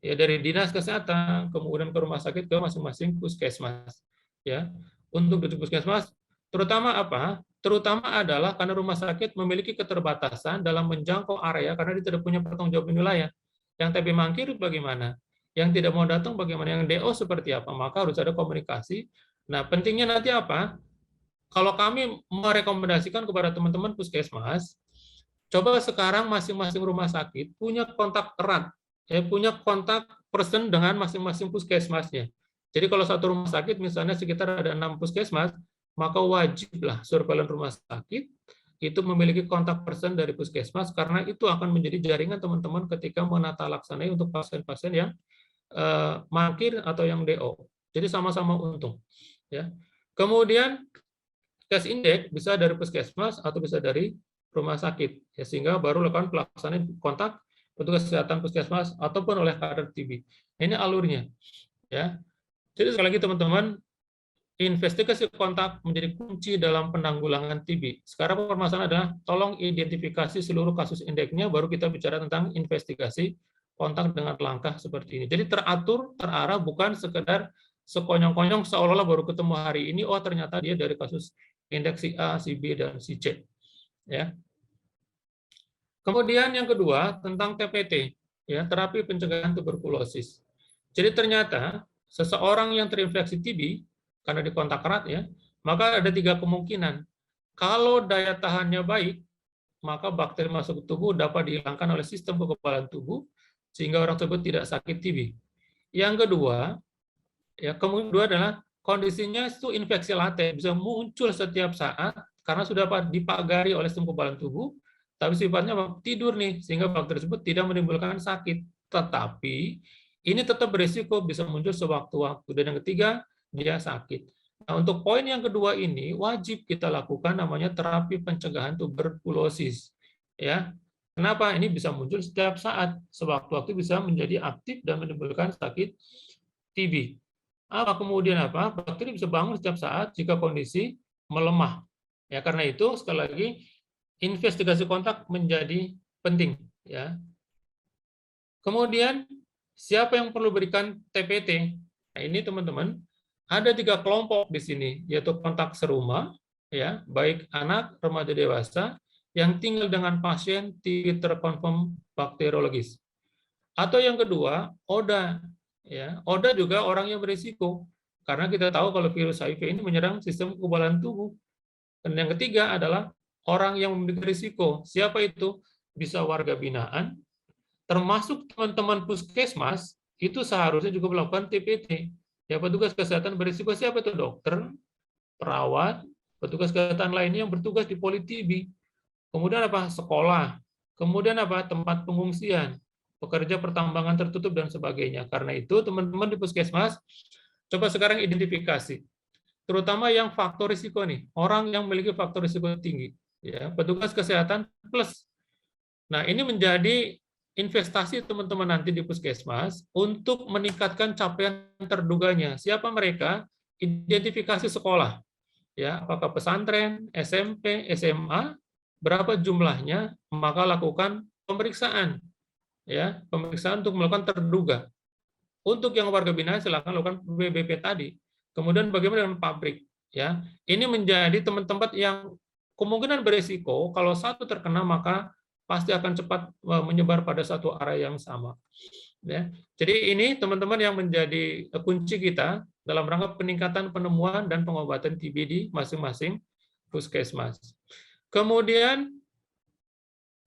ya, dari Dinas Kesehatan, kemudian ke rumah sakit, ke masing-masing puskesmas. Ya. Untuk di puskesmas, terutama apa? Terutama adalah karena rumah sakit memiliki keterbatasan dalam menjangkau area karena dia tidak punya pertanggungjawaban wilayah. Yang TB mangkir bagaimana? Yang tidak mau datang bagaimana? Yang DO seperti apa? Maka harus ada komunikasi. Nah, pentingnya nanti apa? Kalau kami merekomendasikan kepada teman-teman puskesmas, coba sekarang masing-masing rumah sakit punya kontak erat, ya, punya kontak person dengan masing-masing puskesmasnya. Jadi kalau satu rumah sakit misalnya sekitar ada 6 puskesmas, maka wajiblah surveillance rumah sakit itu memiliki kontak person dari puskesmas, karena itu akan menjadi jaringan teman-teman ketika menata laksanai untuk pasien-pasien yang mangkir atau yang DO. Jadi sama-sama untung. Ya. Kemudian case index bisa dari puskesmas atau bisa dari rumah sakit, ya, sehingga baru lakukan pelaksanaan kontak petugas kesehatan puskesmas ataupun oleh kader TB. Ini alurnya. Ya. Jadi sekali lagi teman-teman, investigasi kontak menjadi kunci dalam penanggulangan TB. Sekarang permasalahan adalah tolong identifikasi seluruh kasus indeksnya, baru kita bicara tentang investigasi kontak dengan langkah seperti ini. Jadi teratur, terarah, bukan sekedar sekonyong-konyong seolah-olah baru ketemu hari ini, oh ternyata dia dari kasus indeks si A, si B, dan si C. Ya. Kemudian yang kedua tentang TPT, ya, terapi pencegahan tuberkulosis. Jadi ternyata seseorang yang terinfeksi TB karena di kontak erat, ya, maka ada 3 kemungkinan. Kalau daya tahannya baik, maka bakteri masuk ke tubuh dapat dihilangkan oleh sistem kekebalan tubuh sehingga orang tersebut tidak sakit TB. Yang kedua, ya, kedua adalah kondisinya itu infeksi laten, bisa muncul setiap saat karena sudah dipagari oleh sistem kekebalan tubuh, tapi sifatnya tidur nih sehingga bakteri tersebut tidak menimbulkan sakit. Tetapi ini tetap berisiko bisa muncul sewaktu-waktu. Dan yang ketiga, dia sakit. Nah, untuk poin yang kedua ini wajib kita lakukan namanya terapi pencegahan tuberkulosis. Ya, Kenapa? Ini bisa muncul setiap saat, sewaktu-waktu bisa menjadi aktif dan menimbulkan sakit TB. Kemudian bakteri bisa bangun setiap saat jika kondisi melemah. Ya, karena itu sekali lagi investigasi kontak menjadi penting. Ya. Kemudian siapa yang perlu berikan TPT? Nah, ini teman-teman ada 3 kelompok di sini, yaitu kontak serumah, ya, baik anak, remaja, dewasa yang tinggal dengan pasien TB terkonfirm bakteriologis. Atau yang kedua, ODA. Ya, ODA juga orang yang berisiko. Karena kita tahu kalau virus HIV ini menyerang sistem kekebalan tubuh. Dan yang ketiga adalah orang yang memiliki risiko. Siapa itu? Bisa warga binaan, termasuk teman-teman puskesmas, itu seharusnya juga melakukan TPT. Ya, petugas kesehatan berisiko siapa itu? Dokter, perawat, petugas kesehatan lainnya yang bertugas di Poli-TB. Kemudian sekolah, kemudian tempat pengungsian, pekerja pertambangan tertutup dan sebagainya. Karena itu teman-teman di puskesmas coba sekarang identifikasi, terutama yang faktor risiko nih, orang yang memiliki faktor risiko tinggi, ya, petugas kesehatan plus. Nah, ini menjadi investasi teman-teman nanti di puskesmas untuk meningkatkan capaian terduganya. Siapa mereka? Identifikasi sekolah, ya, apakah pesantren, SMP, SMA, berapa jumlahnya, maka lakukan pemeriksaan, ya, pemeriksaan untuk melakukan terduga. Untuk yang warga binaan silakan lakukan PBB tadi. Kemudian bagaimana dengan pabrik, ya, ini menjadi tempat-tempat yang kemungkinan berisiko. Kalau satu terkena maka pasti akan cepat menyebar pada satu area yang sama. Ya. Jadi ini teman-teman yang menjadi kunci kita dalam rangka peningkatan penemuan dan pengobatan TB di masing-masing puskesmas. Kemudian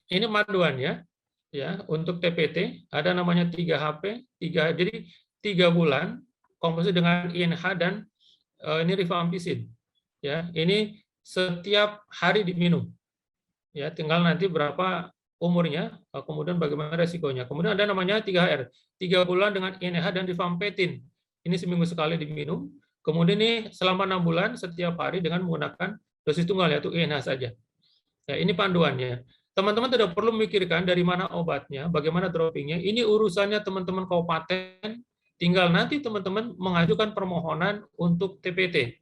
ini panduannya, ya, untuk TPT ada namanya 3HP, jadi 3 bulan komposisi dengan INH dan ini rifampicin. Ya, ini setiap hari diminum. Ya, tinggal nanti berapa umurnya, kemudian bagaimana resikonya. Kemudian ada namanya 3HR, 3 bulan dengan INH dan rifampicin. Ini seminggu sekali diminum. Kemudian ini selama 6 bulan setiap hari dengan menggunakan dosis tunggal, yaitu INH saja. Ya, ini panduannya. Teman-teman tidak perlu memikirkan dari mana obatnya, bagaimana droppingnya. Ini urusannya teman-teman kabupaten, tinggal nanti teman-teman mengajukan permohonan untuk TPT.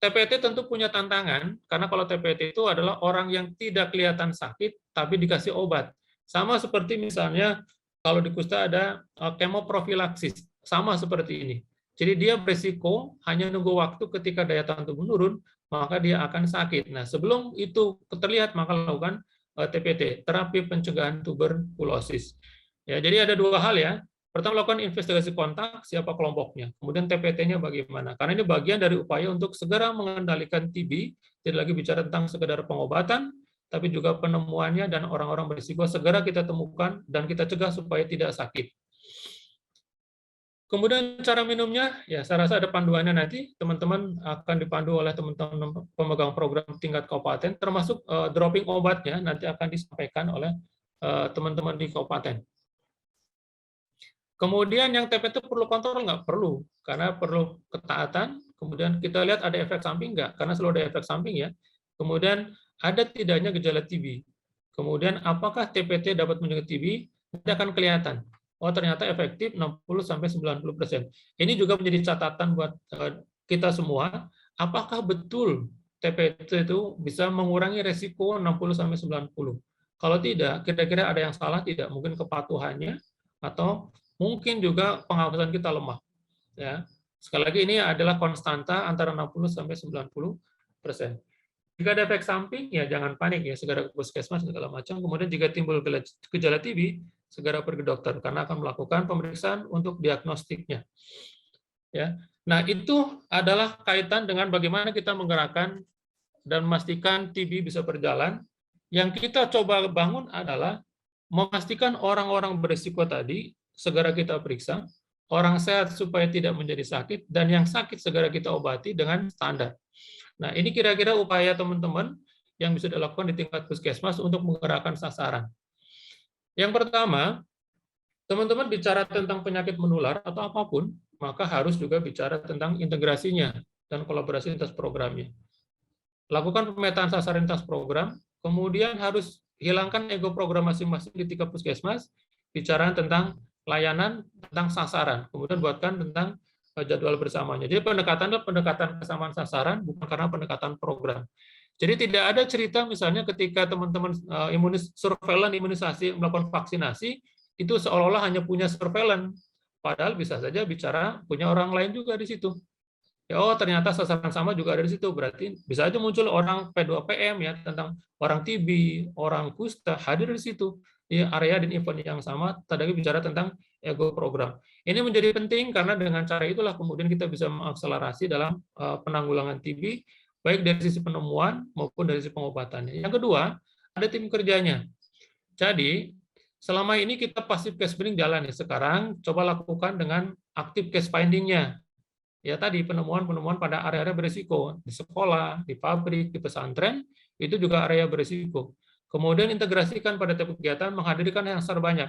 TPT tentu punya tantangan, karena kalau TPT itu adalah orang yang tidak kelihatan sakit, tapi dikasih obat. Sama seperti misalnya, kalau di kusta ada kemoprofilaksis, sama seperti ini. Jadi dia berisiko hanya nunggu waktu ketika daya tahan tubuh menurun, maka dia akan sakit. Nah, sebelum itu terlihat, maka lakukan TPT, terapi pencegahan tuberkulosis. Ya, jadi ada 2 hal ya. Pertama, lakukan investigasi kontak, siapa kelompoknya. Kemudian TPT-nya bagaimana. Karena ini bagian dari upaya untuk segera mengendalikan TB, tidak lagi bicara tentang sekedar pengobatan, tapi juga penemuannya dan orang-orang berisiko segera kita temukan dan kita cegah supaya tidak sakit. Kemudian cara minumnya, ya saya rasa ada panduannya nanti, teman-teman akan dipandu oleh teman-teman pemegang program tingkat kabupaten, termasuk dropping obatnya nanti akan disampaikan oleh teman-teman di kabupaten. Kemudian yang TPT perlu kontrol nggak? Perlu, karena perlu ketaatan, kemudian kita lihat ada efek samping nggak? Karena selalu ada efek samping ya. Kemudian ada tidaknya gejala TB. Kemudian apakah TPT dapat mencegah TB? Nanti akan kelihatan. Oh, ternyata efektif 60-90%. Ini juga menjadi catatan buat kita semua, apakah betul TPT itu bisa mengurangi resiko 60-90%. Kalau tidak, kira-kira ada yang salah tidak? Mungkin kepatuhannya, atau mungkin juga pengawasan kita lemah. Ya. Sekali lagi ini adalah konstanta antara 60-90%. Jika ada efek samping, ya jangan panik ya, segera ke puskesmas segala macam. Kemudian jika timbul gejala TB, segera pergi ke dokter karena akan melakukan pemeriksaan untuk diagnostiknya. Ya. Nah, itu adalah kaitan dengan bagaimana kita menggerakkan dan memastikan TB bisa berjalan. Yang kita coba bangun adalah memastikan orang-orang berisiko tadi segera kita periksa, orang sehat supaya tidak menjadi sakit, dan yang sakit segera kita obati dengan standar. Nah, ini kira-kira upaya teman-teman yang bisa dilakukan di tingkat puskesmas untuk menggerakkan sasaran. Yang pertama, teman-teman bicara tentang penyakit menular atau apapun, maka harus juga bicara tentang integrasinya dan kolaborasi lintas programnya. Lakukan pemetaan sasaran lintas program, kemudian harus hilangkan ego program masing-masing di tingkat puskesmas, bicara tentang layanan, tentang sasaran, kemudian buatkan tentang jadwal bersamanya. Jadi pendekatannya pendekatan kesamaan sasaran, bukan karena pendekatan program. Jadi tidak ada cerita misalnya ketika teman-teman surveillance imunisasi melakukan vaksinasi, itu seolah-olah hanya punya surveillance, padahal bisa saja bicara punya orang lain juga di situ. Ya, oh ternyata sasaran sama juga ada di situ, berarti bisa aja muncul orang P2PM ya tentang orang TB, orang kusta hadir di situ di area dan event yang sama, tadi bicara tentang ego program. Ini menjadi penting karena dengan cara itulah kemudian kita bisa mengakselerasi dalam penanggulangan TB, baik dari sisi penemuan maupun dari sisi pengobatannya. Yang kedua, ada tim kerjanya. Jadi selama ini kita pasif case finding jalan ya, sekarang coba lakukan dengan active case finding-nya. Ya tadi penemuan-penemuan pada area-area berisiko, di sekolah, di pabrik, di pesantren, itu juga area berisiko. Kemudian integrasikan pada tiap kegiatan, menghadirkan yang banyak.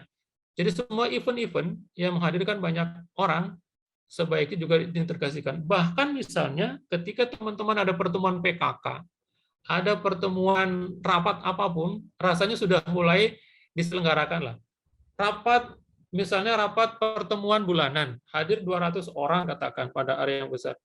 Jadi semua event-event yang menghadirkan banyak orang, sebaiknya juga diintegrasikan. Bahkan misalnya ketika teman-teman ada pertemuan PKK, ada pertemuan rapat apapun, rasanya sudah mulai diselenggarakan lah. Rapat misalnya rapat pertemuan bulanan, hadir 200 orang katakan pada area yang besar.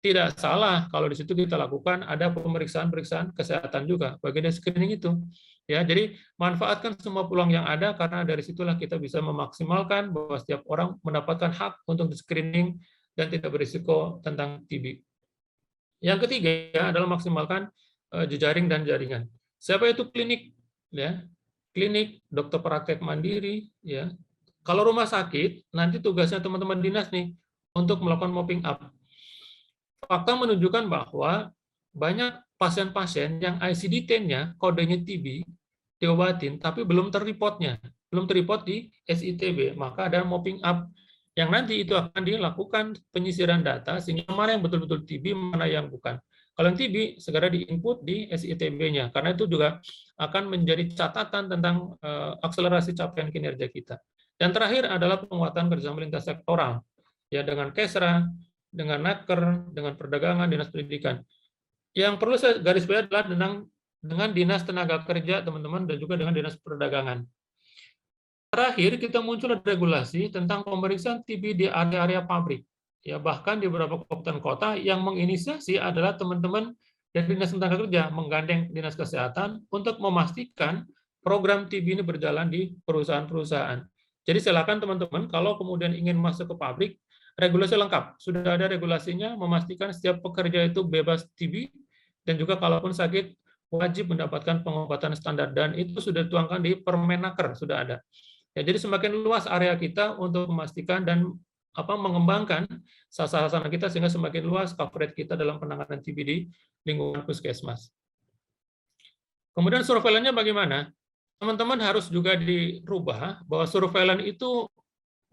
Tidak salah kalau di situ kita lakukan ada pemeriksaan-pemeriksaan kesehatan juga, bagian dari screening itu. Ya, jadi manfaatkan semua peluang yang ada karena dari situlah kita bisa memaksimalkan bahwa setiap orang mendapatkan hak untuk di screening dan tidak berisiko tentang TB. Yang ketiga adalah maksimalkan jejaring dan jaringan. Siapa itu klinik? Ya, klinik, dokter praktek mandiri, ya. Kalau rumah sakit, nanti tugasnya teman-teman dinas nih untuk melakukan mopping up. Fakta menunjukkan bahwa banyak pasien-pasien yang ICD-10-nya kodenya TB diobatin, tapi belum terreportnya, belum terreport di SITB, maka ada mopping up yang nanti itu akan dilakukan penyisiran data sehingga mana yang betul-betul TB, mana yang bukan. Kalau yang TB segera diinput di SITB-nya, karena itu juga akan menjadi catatan tentang akselerasi capaian kinerja kita. Dan terakhir adalah penguatan kerjasama lintas sektoral, ya dengan Kesra, dengan Naker, dengan perdagangan, dinas pendidikan. Yang perlu saya garis bawahi adalah dengan dinas tenaga kerja, teman-teman, dan juga dengan dinas perdagangan. Terakhir, kita muncul regulasi tentang pemeriksaan TB di area-area pabrik. Ya, bahkan di beberapa kabupaten kota yang menginisiasi adalah teman-teman dari dinas tenaga kerja menggandeng dinas kesehatan untuk memastikan program TB ini berjalan di perusahaan-perusahaan. Jadi silakan teman-teman kalau kemudian ingin masuk ke pabrik, regulasi lengkap. Sudah ada regulasinya memastikan setiap pekerja itu bebas TB dan juga kalaupun sakit wajib mendapatkan pengobatan standar dan itu sudah dituangkan di Permenaker, sudah ada. Ya, jadi semakin luas area kita untuk memastikan dan mengembangkan sasaran kita sehingga semakin luas coverage kita dalam penanganan TB di lingkungan puskesmas. Kemudian surveillance-nya bagaimana? Teman-teman harus juga dirubah bahwa surveillance itu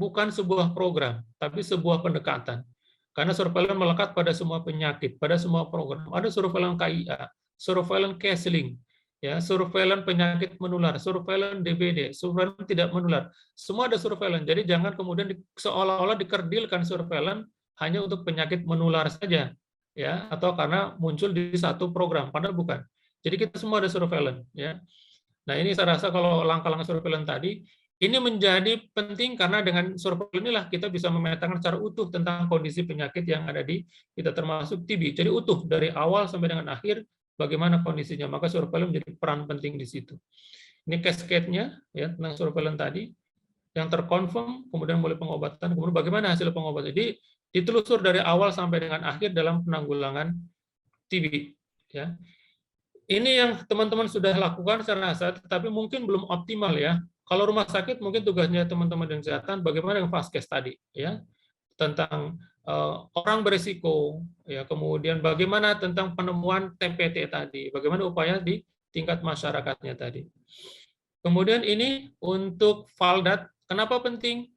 bukan sebuah program, tapi sebuah pendekatan. Karena surveillance melekat pada semua penyakit, pada semua program. Ada surveillance KIA, surveillance CASELING, ya, surveillance penyakit menular, surveillance DBD, surveillance tidak menular. Semua ada surveillance. Jadi jangan kemudian seolah-olah dikerdilkan surveillance hanya untuk penyakit menular saja, ya, atau karena muncul di satu program, padahal bukan. Jadi kita semua ada surveillance, ya. Nah, ini saya rasa kalau langkah-langkah surveillance tadi, ini menjadi penting karena dengan surveillance inilah kita bisa memetakan secara utuh tentang kondisi penyakit yang ada di kita termasuk TB. Jadi utuh dari awal sampai dengan akhir bagaimana kondisinya. Maka surveillance menjadi peran penting di situ. Ini cascade-nya ya tentang surveillance tadi yang terkonfirm, kemudian mulai pengobatan, kemudian bagaimana hasil pengobatan. Jadi ditelusur dari awal sampai dengan akhir dalam penanggulangan TB. Ya. Ini yang teman-teman sudah lakukan saya rasa, tetapi mungkin belum optimal ya. Kalau rumah sakit mungkin tugasnya teman-teman di kesehatan bagaimana yang fast case tadi ya tentang orang berisiko ya, kemudian bagaimana tentang penemuan TPT tadi, bagaimana upaya di tingkat masyarakatnya tadi. Kemudian ini untuk Valdat, kenapa penting?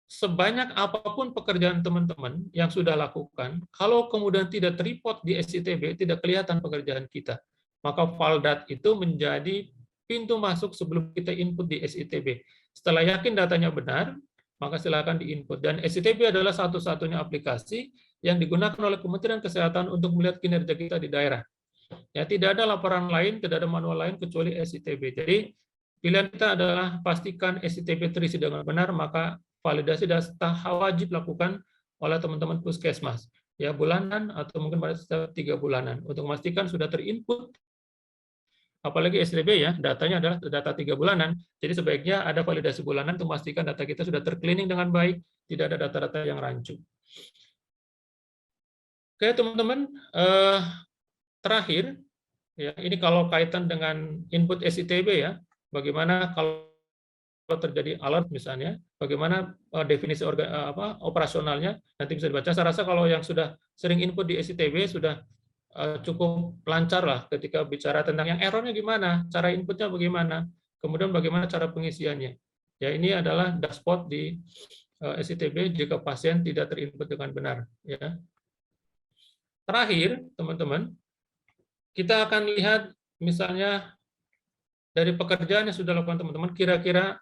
Sebanyak apapun pekerjaan teman-teman yang sudah lakukan, kalau kemudian tidak terreport di SITB, tidak kelihatan pekerjaan kita. Maka Valdat itu menjadi pintu masuk sebelum kita input di SITB. Setelah yakin datanya benar, maka silakan diinput. Dan SITB adalah satu-satunya aplikasi yang digunakan oleh Kementerian Kesehatan untuk melihat kinerja kita di daerah. Ya, tidak ada laporan lain, tidak ada manual lain kecuali SITB. Jadi pilihan kita adalah pastikan SITB terisi dengan benar, maka validasi data wajib lakukan oleh teman-teman puskesmas. Ya, bulanan atau mungkin pada setiap 3 bulanan untuk memastikan sudah terinput. Apalagi SITB ya, datanya adalah data 3 bulanan. Jadi sebaiknya ada validasi bulanan untuk memastikan data kita sudah tercleaning dengan baik, tidak ada data-data yang rancu. Oke, teman-teman, terakhir, ya, ini kalau kaitan dengan input SITB ya, bagaimana kalau terjadi alert misalnya, bagaimana definisi operasionalnya, nanti bisa dibaca. Saya rasa kalau yang sudah sering input di SITB sudah cukup lancar lah ketika bicara tentang yang errornya gimana, cara inputnya bagaimana, kemudian bagaimana cara pengisiannya. Ya, ini adalah dashboard di SITB jika pasien tidak terinput dengan benar. Ya. Terakhir, teman-teman, kita akan lihat misalnya dari pekerjaan yang sudah dilakukan teman-teman, kira-kira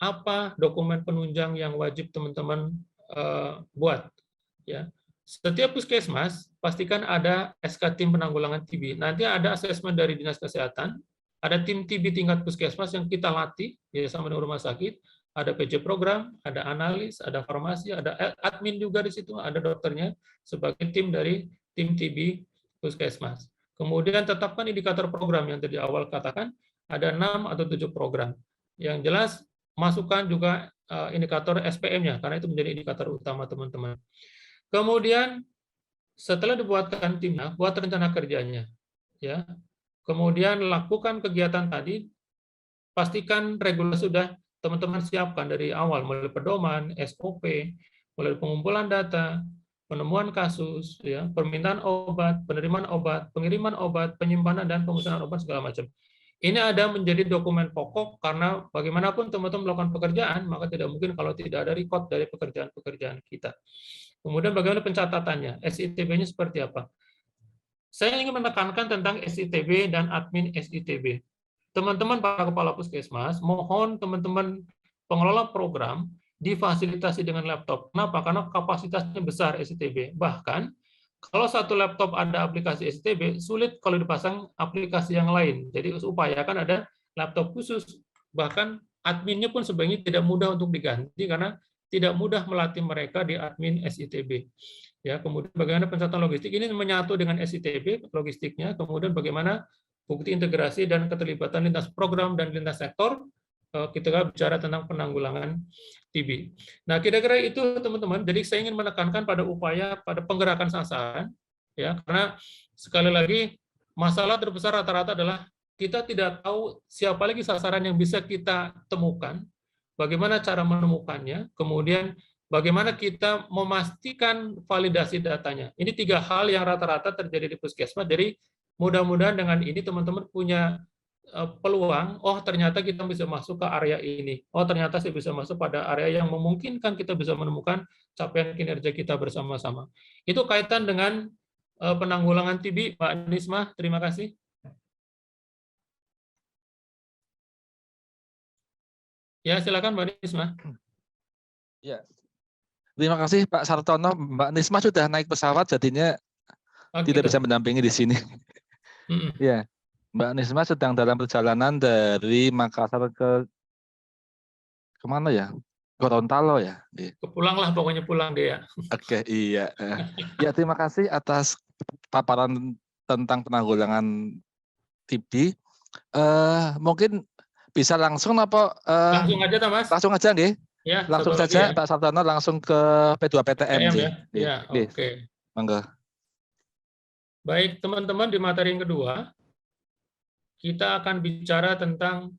apa dokumen penunjang yang wajib teman-teman buat. Ya. Setiap puskesmas, pastikan ada SK tim penanggulangan TB. Nanti ada asesmen dari Dinas Kesehatan, ada tim TB tingkat puskesmas yang kita latih, ya, sama dengan rumah sakit, ada PJ program, ada analis, ada farmasi, ada admin juga di situ, ada dokternya, sebagai tim dari tim TB puskesmas. Kemudian tetapkan indikator program yang tadi awal katakan, ada 6 atau 7 program. Yang jelas, masukkan juga indikator SPM-nya, karena itu menjadi indikator utama teman-teman. Kemudian, setelah dibuatkan timnya, buat rencana kerjanya. Ya. Kemudian, lakukan kegiatan tadi, pastikan regulasi sudah teman-teman siapkan dari awal, mulai pedoman, SOP, mulai pengumpulan data, penemuan kasus, ya, permintaan obat, penerimaan obat, pengiriman obat, penyimpanan dan pemusnahan obat segala macam. Ini ada menjadi dokumen pokok karena bagaimanapun teman-teman melakukan pekerjaan, maka tidak mungkin kalau tidak ada record dari pekerjaan-pekerjaan kita. Kemudian bagaimana pencatatannya, SITB-nya seperti apa? Saya ingin menekankan tentang SITB dan admin SITB. Teman-teman para kepala puskesmas, mohon teman-teman pengelola program difasilitasi dengan laptop. Kenapa? Karena kapasitasnya besar SITB. Bahkan, kalau satu laptop ada aplikasi SITB, sulit kalau dipasang aplikasi yang lain. Jadi, upayakan ada laptop khusus. Bahkan, adminnya pun sebenarnya tidak mudah untuk diganti, karena tidak mudah melatih mereka di admin SITB. Ya, kemudian bagaimana pencatatan logistik, ini menyatu dengan SITB, logistiknya, kemudian bagaimana bukti integrasi dan keterlibatan lintas program dan lintas sektor, kita bicara tentang penanggulangan TB. Nah, kira-kira itu teman-teman. Jadi saya ingin menekankan pada upaya pada penggerakan sasaran, ya, karena sekali lagi masalah terbesar rata-rata adalah kita tidak tahu siapa lagi sasaran yang bisa kita temukan, bagaimana cara menemukannya, kemudian bagaimana kita memastikan validasi datanya. Ini 3 hal yang rata-rata terjadi di puskesmas. Jadi mudah-mudahan dengan ini teman-teman punya peluang, oh ternyata kita bisa masuk ke area ini, oh ternyata saya bisa masuk pada area yang memungkinkan kita bisa menemukan capaian kinerja kita bersama-sama. Itu kaitan dengan penanggulangan TB, Pak Nisma, terima kasih. Ya, silakan Mbak Nisma. Ya. Terima kasih Pak Sartono. Mbak Nisma sudah naik pesawat, jadinya tidak bisa mendampingi di sini. Ya. Mbak Nisma sedang dalam perjalanan dari Makassar ke kemana ya? Gorontalo ya? Pulanglah, pokoknya pulang dia. Oke, iya. Ya, terima kasih atas paparan tentang penanggulangan TB. Mungkin bisa langsung apa? Langsung aja, Mas. Langsung aja, nggih. Ya, langsung saja ya. Pak Sartono langsung ke P2PTM. Ya, oke. Monggo. Baik, teman-teman, di materi yang kedua, kita akan bicara tentang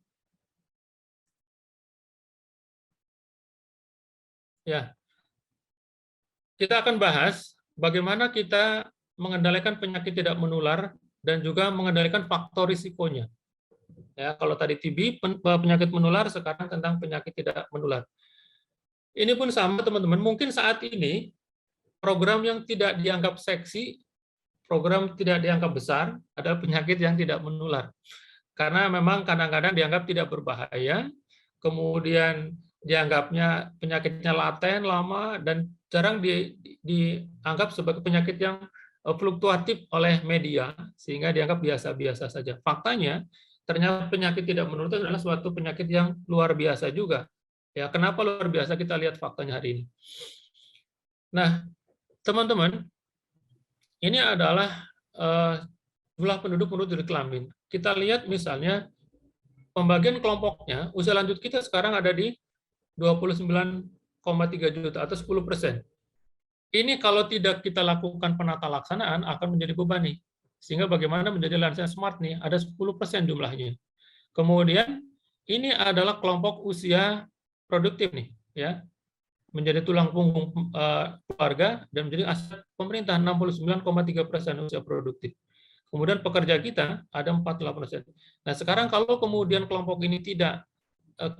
kita akan bahas bagaimana kita mengendalikan penyakit tidak menular dan juga mengendalikan faktor risikonya. Ya, kalau tadi TB penyakit menular, sekarang tentang penyakit tidak menular. Ini pun sama teman-teman, mungkin saat ini program yang tidak dianggap seksi, program tidak dianggap besar adalah penyakit yang tidak menular. Karena memang kadang-kadang dianggap tidak berbahaya, kemudian dianggapnya penyakitnya laten, lama, dan jarang dianggap sebagai penyakit yang fluktuatif oleh media sehingga dianggap biasa-biasa saja. Faktanya ternyata penyakit tidak menular itu adalah suatu penyakit yang luar biasa juga. Ya, kenapa luar biasa? Kita lihat faktanya hari ini. Nah, teman-teman, ini adalah jumlah penduduk menurut jenis kelamin. Kita lihat misalnya pembagian kelompoknya, usia lanjut kita sekarang ada di 29,3 juta atau 10%. Ini kalau tidak kita lakukan penata laksanaan akan menjadi beban nih. Sehingga bagaimana menjadi lansia smart nih, ada 10% jumlahnya. Kemudian ini adalah kelompok usia produktif nih, ya. Menjadi tulang punggung keluarga dan menjadi aset pemerintah 69,3% usia produktif. Kemudian pekerja kita ada 48%. Nah, sekarang kalau kemudian kelompok ini tidak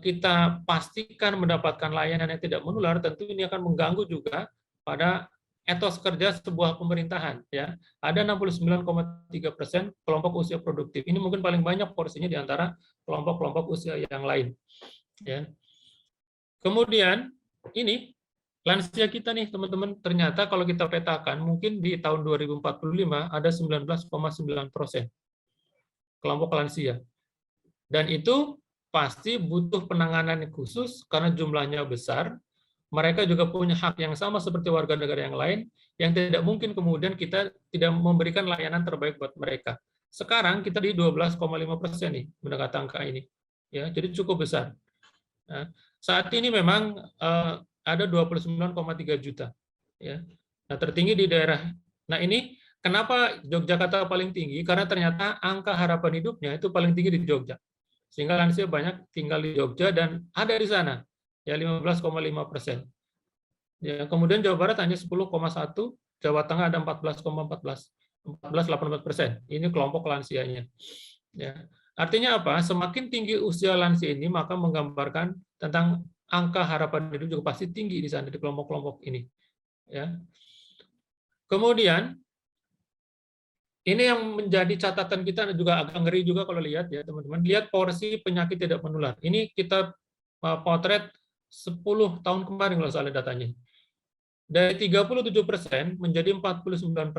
kita pastikan mendapatkan layanan yang tidak menular, tentu ini akan mengganggu juga pada etos kerja sebuah pemerintahan. Ya, ada 69,3% kelompok usia produktif. Ini mungkin paling banyak porsinya di antara kelompok-kelompok usia yang lain. Ya. Kemudian ini lansia kita nih teman-teman, ternyata kalau kita petakan mungkin di tahun 2045 ada 19,9% kelompok lansia. Dan itu pasti butuh penanganan khusus karena jumlahnya besar. Mereka juga punya hak yang sama seperti warga negara yang lain, yang tidak mungkin kemudian kita tidak memberikan layanan terbaik buat mereka. Sekarang kita di 12,5% nih mendekati angka ini. Ya, jadi cukup besar. Nah, saat ini memang ada 29,3 juta. Ya. Nah, tertinggi di daerah. Nah, ini kenapa Yogyakarta paling tinggi? Karena ternyata angka harapan hidupnya itu paling tinggi di Jogja. Sehingga lansia banyak tinggal di Jogja dan ada di sana. Ya, 15,5%. Ya, kemudian Jawa Barat hanya 10,1, Jawa Tengah ada 14,18%. Ini kelompok lansianya. Ya. Artinya apa? Semakin tinggi usia lansia ini, maka menggambarkan tentang angka harapan hidup juga pasti tinggi di sana di kelompok-kelompok ini. Ya. Kemudian ini yang menjadi catatan kita juga agak ngeri juga kalau lihat ya teman-teman. Lihat porsi penyakit tidak menular. Ini kita potret 10 tahun kemarin kalau salah datanya. Dari 37% menjadi 49%,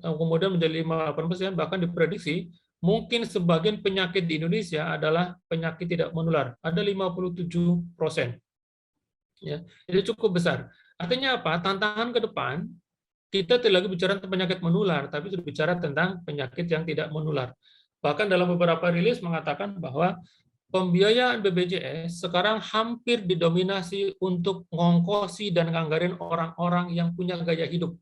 kemudian menjadi 58%, bahkan diprediksi mungkin sebagian penyakit di Indonesia adalah penyakit tidak menular. Ada 57%. Ya, itu cukup besar. Artinya apa? Tantangan ke depan, kita tidak lagi bicara tentang penyakit menular, tapi sudah bicara tentang penyakit yang tidak menular. Bahkan dalam beberapa rilis mengatakan bahwa pembiayaan BPJS sekarang hampir didominasi untuk ngongkosi dan nganggarin orang-orang yang punya gaya hidup.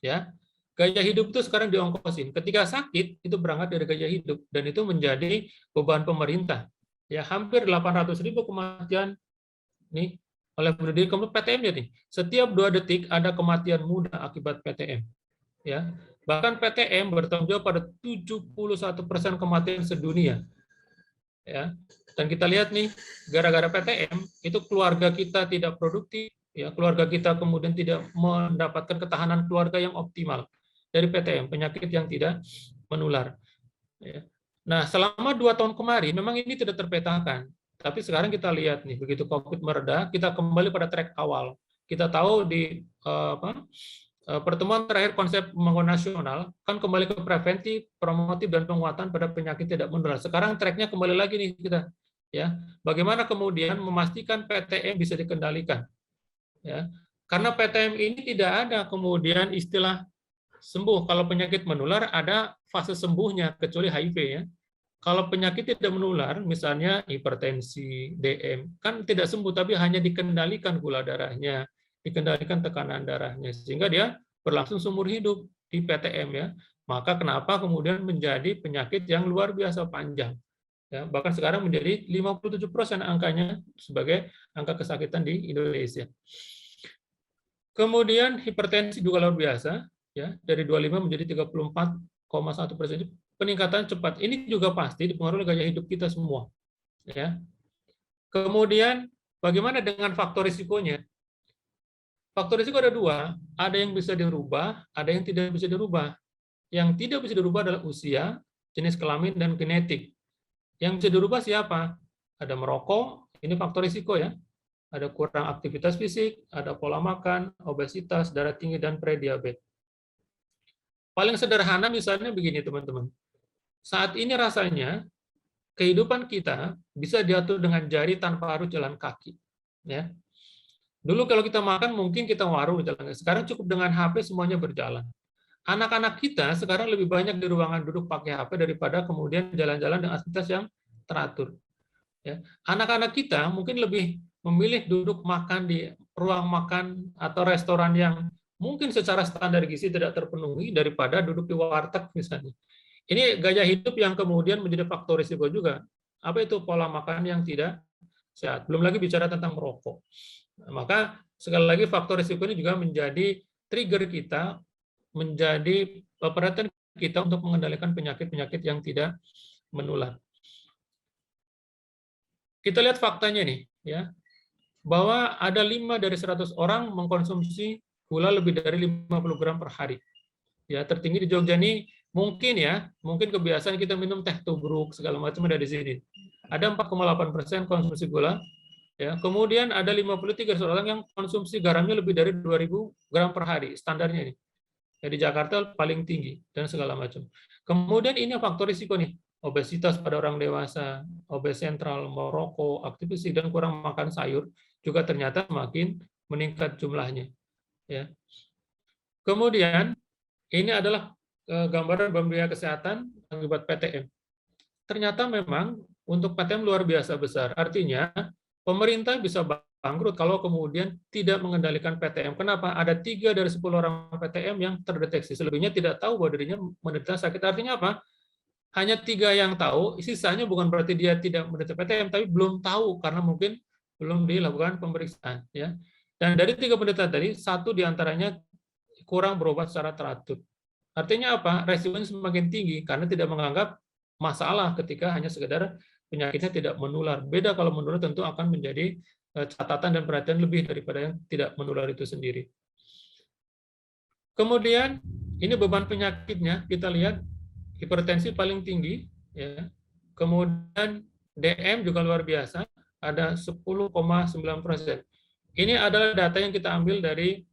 Ya. Gaya hidup itu sekarang diongkosin. Ketika sakit, itu berangkat dari gaya hidup. Dan itu menjadi beban pemerintah. Ya, hampir 800.000 kematian nih oleh bunuh diri. Kemudian PTM-nya nih. Setiap 2 detik ada kematian muda akibat PTM. Ya. Bahkan PTM bertanggung jawab pada 71% kematian sedunia. Ya. Dan kita lihat nih, gara-gara PTM, itu keluarga kita tidak produktif. Ya, keluarga kita kemudian tidak mendapatkan ketahanan keluarga yang optimal. Dari PTM, penyakit yang tidak menular. Nah, selama 2 tahun kemarin, memang ini tidak terpetakan. Tapi sekarang kita lihat nih, begitu COVID mereda, kita kembali pada track awal. Kita tahu di pertemuan terakhir konsep pembangunan nasional, kan kembali ke preventif, promotif, dan penguatan pada penyakit tidak menular. Sekarang tracknya kembali lagi nih kita. Ya, bagaimana kemudian memastikan PTM bisa dikendalikan. Ya, karena PTM ini tidak ada kemudian istilah sembuh. Kalau penyakit menular ada fase sembuhnya kecuali HIV ya. Kalau penyakit tidak menular, misalnya hipertensi, DM, kan tidak sembuh tapi hanya dikendalikan gula darahnya, dikendalikan tekanan darahnya sehingga dia berlangsung seumur hidup di PTM ya. Maka kenapa kemudian menjadi penyakit yang luar biasa panjang. Ya, bahkan sekarang menjadi 57% angkanya sebagai angka kesakitan di Indonesia. Kemudian hipertensi juga luar biasa, ya dari 25 menjadi 34,1%. Peningkatan cepat. Ini juga pasti dipengaruhi oleh gaya hidup kita semua. Ya. Kemudian bagaimana dengan faktor risikonya? Faktor risiko ada 2, ada yang bisa dirubah, ada yang tidak bisa dirubah. Yang tidak bisa dirubah adalah usia, jenis kelamin, dan genetik. Yang bisa dirubah siapa? Ada merokok, ini faktor risiko ya. Ada kurang aktivitas fisik, ada pola makan, obesitas, darah tinggi, dan prediabetes. Paling sederhana misalnya begini teman-teman. Saat ini rasanya kehidupan kita bisa diatur dengan jari tanpa harus jalan kaki. Ya. Dulu kalau kita makan mungkin kita warung jalan. Sekarang cukup dengan HP semuanya berjalan. Anak-anak kita sekarang lebih banyak di ruangan duduk pakai HP daripada kemudian jalan-jalan dengan aktivitas yang teratur. Ya. Anak-anak kita mungkin lebih memilih duduk makan di ruang makan atau restoran yang mungkin secara standar gizi tidak terpenuhi daripada duduk di warteg misalnya. Ini gaya hidup yang kemudian menjadi faktor risiko juga. Apa itu pola makan yang tidak sehat? Belum lagi bicara tentang merokok. Maka sekali lagi faktor risiko ini juga menjadi trigger kita, menjadi perhatian kita untuk mengendalikan penyakit-penyakit yang tidak menular. Kita lihat faktanya nih, ya, bahwa ada 5 dari 100 orang mengkonsumsi gula lebih dari 50 gram per hari. Ya, tertinggi di Jogja ini mungkin kebiasaan kita minum teh tubruk segala macam ada di sini. Ada 4,8% konsumsi gula. Ya, kemudian ada 53 orang yang konsumsi garamnya lebih dari 2000 gram per hari, standarnya ini. Ya, di Jakarta paling tinggi dan segala macam. Kemudian ini faktor risiko nih, obesitas pada orang dewasa, obes sentral, merokok, aktivitas dan kurang makan sayur juga ternyata makin meningkat jumlahnya. Ya. Kemudian ini adalah gambaran biaya kesehatan akibat PTM. Ternyata memang untuk PTM luar biasa besar. Artinya pemerintah bisa bangkrut kalau kemudian tidak mengendalikan PTM. Kenapa? Ada 3 dari 10 orang PTM yang terdeteksi. Selebihnya tidak tahu bahwa dirinya menderita sakit. Artinya apa? Hanya 3 yang tahu, sisanya bukan berarti dia tidak menderita PTM, tapi belum tahu karena mungkin belum dilakukan pemeriksaan. Ya. Dan dari 3 penderita tadi, 1 diantaranya kurang berobat secara teratur. Artinya apa? Resikonya semakin tinggi karena tidak menganggap masalah ketika hanya sekedar penyakitnya tidak menular. Beda kalau menular tentu akan menjadi catatan dan perhatian lebih daripada yang tidak menular itu sendiri. Kemudian ini beban penyakitnya, kita lihat hipertensi paling tinggi, ya. Kemudian DM juga luar biasa, ada 10,9%. Ini adalah data yang kita ambil dari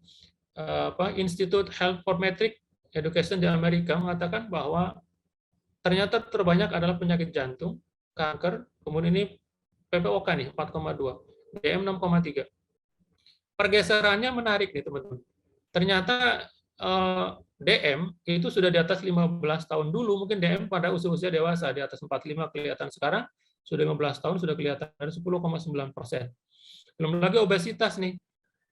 Institute Health for Metric Education di Amerika, mengatakan bahwa ternyata terbanyak adalah penyakit jantung, kanker, kemudian ini PPOK nih 4,2, DM 6,3. Pergeserannya menarik nih teman-teman. Ternyata DM itu sudah di atas 15 tahun dulu, mungkin DM pada usia-usia dewasa di atas 45 kelihatan, sekarang sudah 15 tahun sudah kelihatan 10,9%. Belum lagi obesitas nih.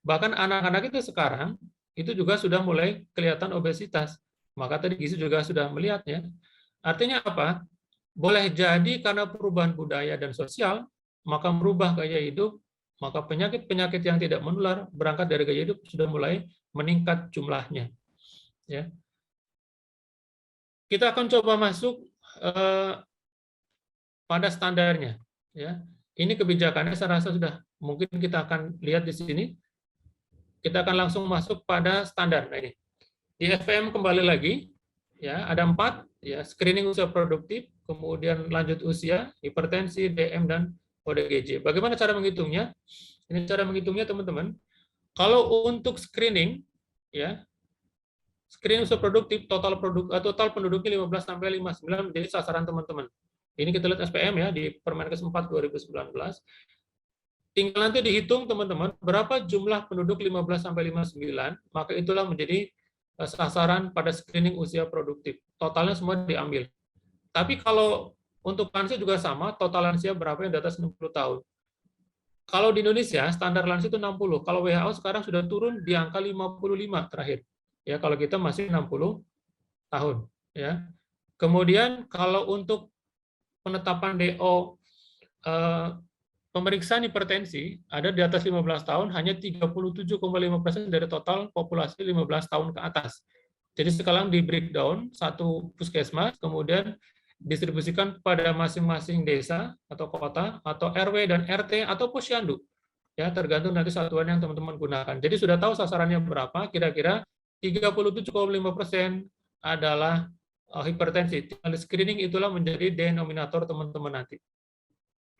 Bahkan anak-anak itu sekarang itu juga sudah mulai kelihatan obesitas. Maka tadi gizi juga sudah melihatnya. Artinya apa? Boleh jadi karena perubahan budaya dan sosial, maka merubah gaya hidup, maka penyakit-penyakit yang tidak menular berangkat dari gaya hidup sudah mulai meningkat jumlahnya. Ya. Kita akan coba masuk pada standarnya. Ya. Ini kebijakannya saya rasa sudah mungkin kita akan lihat di sini. Kita akan langsung masuk pada standar. Nah, ini di FPM kembali lagi, ya ada 4, ya screening usia produktif, kemudian lanjut usia, hipertensi, DM dan ODGJ. Bagaimana cara menghitungnya? Ini cara menghitungnya teman-teman. Kalau untuk screening, ya screening usia produktif, total penduduknya 15 sampai 59 menjadi sasaran teman-teman. Ini kita lihat SPM ya di Permenkes 4 2019. Tinggal nanti dihitung teman-teman berapa jumlah penduduk 15 sampai 59, maka itulah menjadi sasaran pada screening usia produktif. Totalnya semua diambil. Tapi kalau untuk lansia juga sama, total lansia berapa yang di atas 60 tahun. Kalau di Indonesia standar lansia itu 60. Kalau WHO sekarang sudah turun di angka 55 terakhir. Ya, kalau kita masih 60 tahun, ya. Kemudian kalau untuk penetapan DO pemeriksaan hipertensi ada di atas 15 tahun hanya 37,5% dari total populasi 15 tahun ke atas. Jadi sekarang di breakdown satu puskesmas, kemudian distribusikan pada masing-masing desa atau kota atau RW dan RT atau posyandu. Ya, tergantung nanti satuan yang teman-teman gunakan. Jadi sudah tahu sasarannya berapa, kira-kira 37,5% adalah hipertensi. Tinggal screening itulah menjadi denominator teman-teman nanti.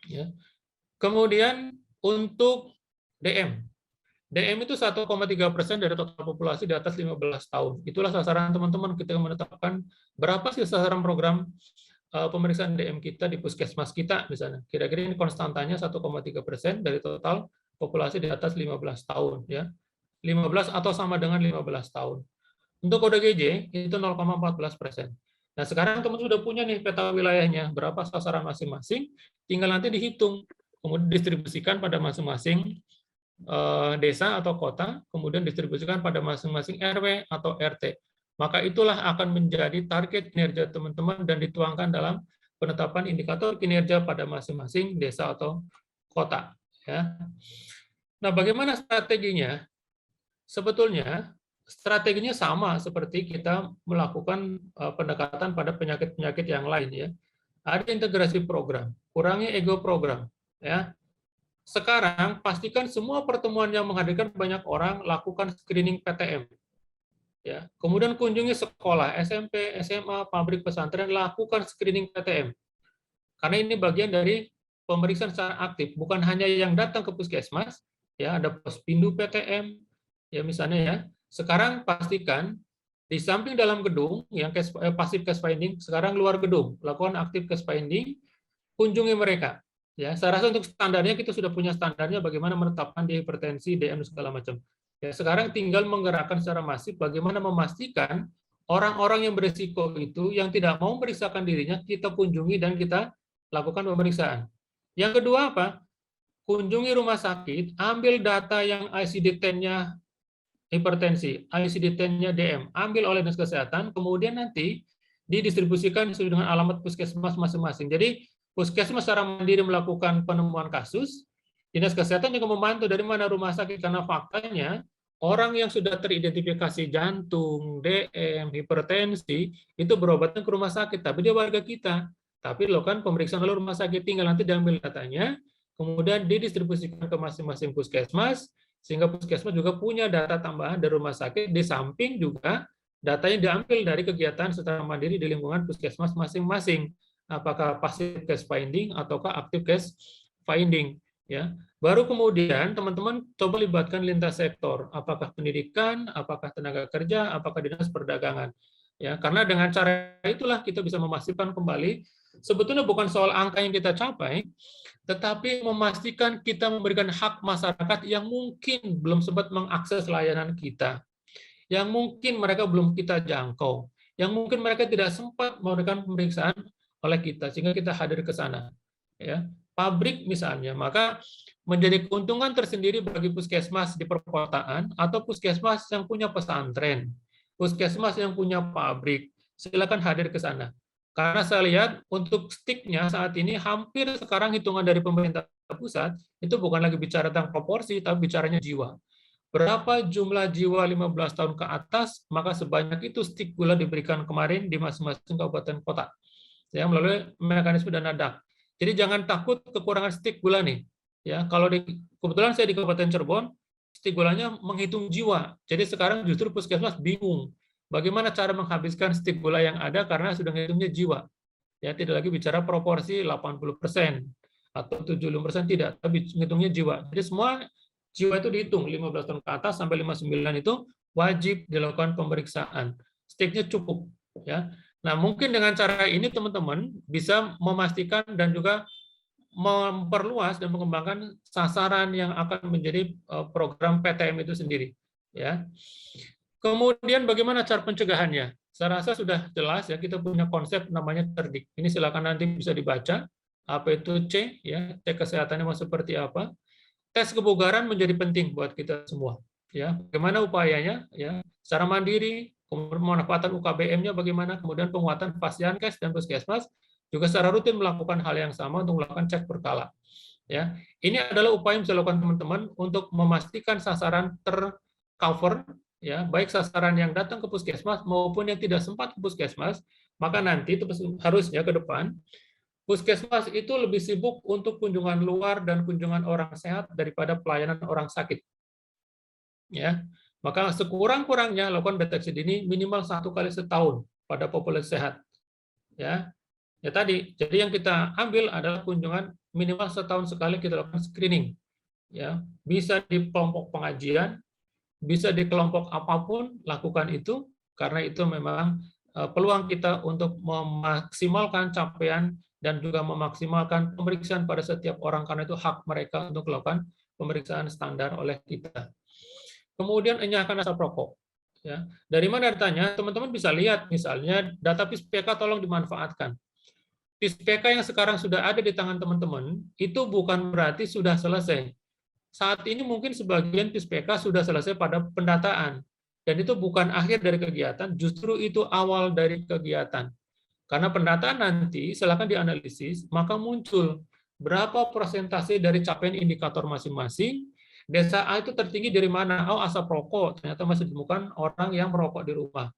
Ya. Kemudian untuk DM, DM itu 1,3% dari total populasi di atas 15 tahun. Itulah sasaran teman-teman kita menetapkan berapa sih sasaran program pemeriksaan DM kita di puskesmas kita misalnya. Kira-kira ini konstantanya 1,3% dari total populasi di atas 15 tahun ya. 15 atau sama dengan 15 tahun. Untuk ODGJ itu 0,14%. Nah, sekarang teman sudah punya nih peta wilayahnya, berapa sasaran masing-masing, tinggal nanti dihitung, kemudian distribusikan pada masing-masing desa atau kota, kemudian distribusikan pada masing-masing RW atau RT. Maka itulah akan menjadi target kinerja teman-teman dan dituangkan dalam penetapan indikator kinerja pada masing-masing desa atau kota. Ya. Nah, bagaimana strateginya? Sebetulnya strateginya sama seperti kita melakukan pendekatan pada penyakit-penyakit yang lain ya. Ada integrasi program, kurangi ego program ya. Sekarang pastikan semua pertemuan yang menghadirkan banyak orang lakukan screening PTM. Ya, kemudian kunjungi sekolah, SMP, SMA, pabrik, pesantren, lakukan screening PTM. Karena ini bagian dari pemeriksaan secara aktif, bukan hanya yang datang ke puskesmas, ya ada pospindu PTM, ya misalnya ya. Sekarang pastikan di samping dalam gedung yang pasif case finding, sekarang luar gedung, lakukan aktif case finding, kunjungi mereka. Ya, saya rasa untuk standarnya kita sudah punya standarnya bagaimana menetapkan di hipertensi, DM segala macam. Ya, sekarang tinggal menggerakkan secara masif bagaimana memastikan orang-orang yang berisiko itu yang tidak mau memeriksakan dirinya kita kunjungi dan kita lakukan pemeriksaan. Yang kedua apa? Kunjungi rumah sakit, ambil data yang ICD-10-nya hipertensi, ICD-10-nya DM, ambil oleh dinas kesehatan, kemudian nanti didistribusikan sesuai dengan alamat puskesmas masing-masing. Jadi puskesmas secara mandiri melakukan penemuan kasus, dinas kesehatan juga membantu dari mana rumah sakit, karena faktanya orang yang sudah teridentifikasi jantung, DM, hipertensi, itu berobatnya ke rumah sakit, tapi dia warga kita. Tapi dilakukan pemeriksaan oleh rumah sakit, tinggal nanti diambil datanya, kemudian didistribusikan ke masing-masing puskesmas, sehingga puskesmas juga punya data tambahan dari rumah sakit, di samping juga datanya diambil dari kegiatan secara mandiri di lingkungan puskesmas masing-masing. Apakah passive case finding ataukah active case finding ya. Baru kemudian teman-teman coba libatkan lintas sektor, apakah pendidikan, apakah tenaga kerja, apakah dinas perdagangan ya. Karena dengan cara itulah kita bisa memastikan kembali sebetulnya bukan soal angka yang kita capai, tetapi memastikan kita memberikan hak masyarakat yang mungkin belum sempat mengakses layanan kita, yang mungkin mereka belum kita jangkau, yang mungkin mereka tidak sempat memberikan pemeriksaan oleh kita, sehingga kita hadir ke sana. Ya, pabrik misalnya, maka menjadi keuntungan tersendiri bagi puskesmas di perkotaan atau puskesmas yang punya pesantren, puskesmas yang punya pabrik, silakan hadir ke sana. Karena saya lihat untuk sticknya saat ini hampir sekarang hitungan dari pemerintah pusat itu bukan lagi bicara tentang proporsi, tapi bicaranya jiwa. Berapa jumlah jiwa 15 tahun ke atas, maka sebanyak itu stick gula diberikan kemarin di masing-masing kabupaten kota. Ya, melalui mekanisme dana DAK. Jadi jangan takut kekurangan stik gula nih. Ya, kalau kebetulan saya di Kabupaten Cirebon, stik gulanya menghitung jiwa. Jadi sekarang justru puskesmas bingung bagaimana cara menghabiskan stik gula yang ada karena sudah menghitungnya jiwa. Ya, tidak lagi bicara proporsi 80% atau 75% tidak, tapi menghitungnya jiwa. Jadi semua jiwa itu dihitung 15 tahun ke atas sampai 59 itu wajib dilakukan pemeriksaan. Stiknya cukup ya. Nah, mungkin dengan cara ini teman-teman bisa memastikan dan juga memperluas dan mengembangkan sasaran yang akan menjadi program PTM itu sendiri. Ya. Kemudian bagaimana cara pencegahannya? Saya rasa sudah jelas ya, kita punya konsep namanya cerdik. Ini silakan nanti bisa dibaca. Apa itu C? Ya, cek kesehatannya mau seperti apa? Tes kebugaran menjadi penting buat kita semua. Ya, bagaimana upayanya? Ya, secara mandiri. Kemudian pemanfaatan UKBM-nya bagaimana, kemudian penguatan Fasiankes dan Puskesmas juga secara rutin melakukan hal yang sama untuk melakukan cek berkala. Ya, ini adalah upaya yang bisa dilakukan teman-teman untuk memastikan sasaran tercover, ya, baik sasaran yang datang ke Puskesmas maupun yang tidak sempat ke Puskesmas, maka nanti itu harusnya ke depan Puskesmas itu lebih sibuk untuk kunjungan luar dan kunjungan orang sehat daripada pelayanan orang sakit. Ya. Maka sekurang-kurangnya lakukan deteksi dini minimal 1 kali setahun pada populasi sehat. Ya tadi. Jadi yang kita ambil adalah kunjungan minimal setahun sekali kita lakukan screening. ya, bisa di kelompok pengajian, bisa di kelompok apapun, lakukan itu, karena itu memang peluang kita untuk memaksimalkan capaian dan juga memaksimalkan pemeriksaan pada setiap orang, karena itu hak mereka untuk melakukan pemeriksaan standar oleh kita. Kemudian enyahkan asap rokok. Ya. Dari mana datanya? Teman-teman bisa lihat, misalnya data PISPK tolong dimanfaatkan. PISPK yang sekarang sudah ada di tangan teman-teman, itu bukan berarti sudah selesai. Saat ini mungkin sebagian PISPK sudah selesai pada pendataan. Dan itu bukan akhir dari kegiatan, justru itu awal dari kegiatan. Karena pendataan nanti, silakan dianalisis, maka muncul berapa persentase dari capaian indikator masing-masing. Desa A itu tertinggi dari mana? Oh, asap rokok. Ternyata masih ditemukan orang yang merokok di rumah.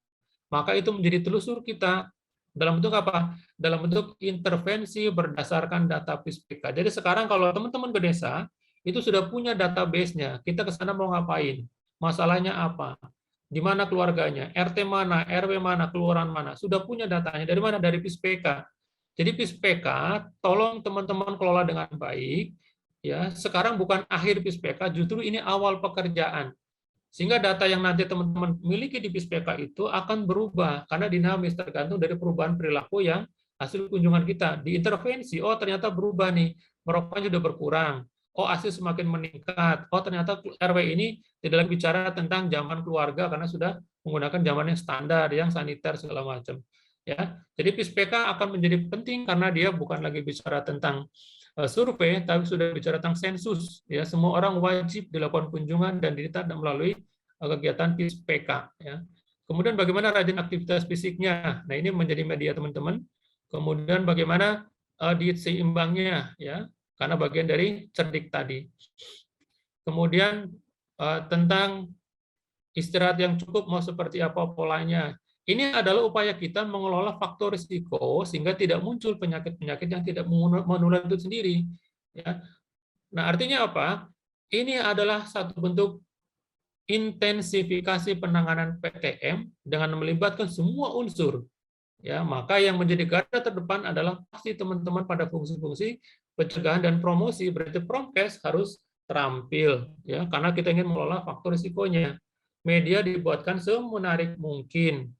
Maka itu menjadi telusur kita. Dalam bentuk apa? Dalam bentuk intervensi berdasarkan data PISPK. Jadi sekarang kalau teman-teman ke desa, itu sudah punya database-nya. Kita ke sana mau ngapain? Masalahnya apa? Di mana keluarganya? RT mana? RW mana? Kelurahan mana? Sudah punya datanya. Dari mana? Dari PISPK. Jadi PISPK, tolong teman-teman kelola dengan baik. Ya, sekarang bukan akhir PISPK, justru ini awal pekerjaan. Sehingga data yang nanti teman-teman miliki di PISPK itu akan berubah karena dinamis tergantung dari perubahan perilaku yang hasil kunjungan kita. Diintervensi, oh ternyata berubah nih, merokoknya sudah berkurang. Oh hasil semakin meningkat. Oh ternyata RW ini tidak lagi bicara tentang zaman keluarga karena sudah menggunakan zaman yang standar, yang saniter segala macam. Ya, jadi PISPK akan menjadi penting karena dia bukan lagi bicara tentang survei, tapi sudah bicara tentang sensus. Ya, semua orang wajib dilakukan kunjungan dan didata melalui kegiatan PISPK. Ya. Kemudian bagaimana rajin aktivitas fisiknya? Nah ini menjadi media teman-teman. Kemudian bagaimana diet seimbangnya, ya, karena bagian dari cerdik tadi. Kemudian tentang istirahat yang cukup mau seperti apa polanya. Ini adalah upaya kita mengelola faktor risiko sehingga tidak muncul penyakit-penyakit yang tidak menular itu sendiri. Ya. Nah, artinya apa? Ini adalah satu bentuk intensifikasi penanganan PTM dengan melibatkan semua unsur. Ya, maka yang menjadi garda terdepan adalah pasti teman-teman pada fungsi-fungsi pencegahan dan promosi. Berarti Promkes harus terampil, ya, karena kita ingin mengelola faktor risikonya. Media dibuatkan semenarik mungkin.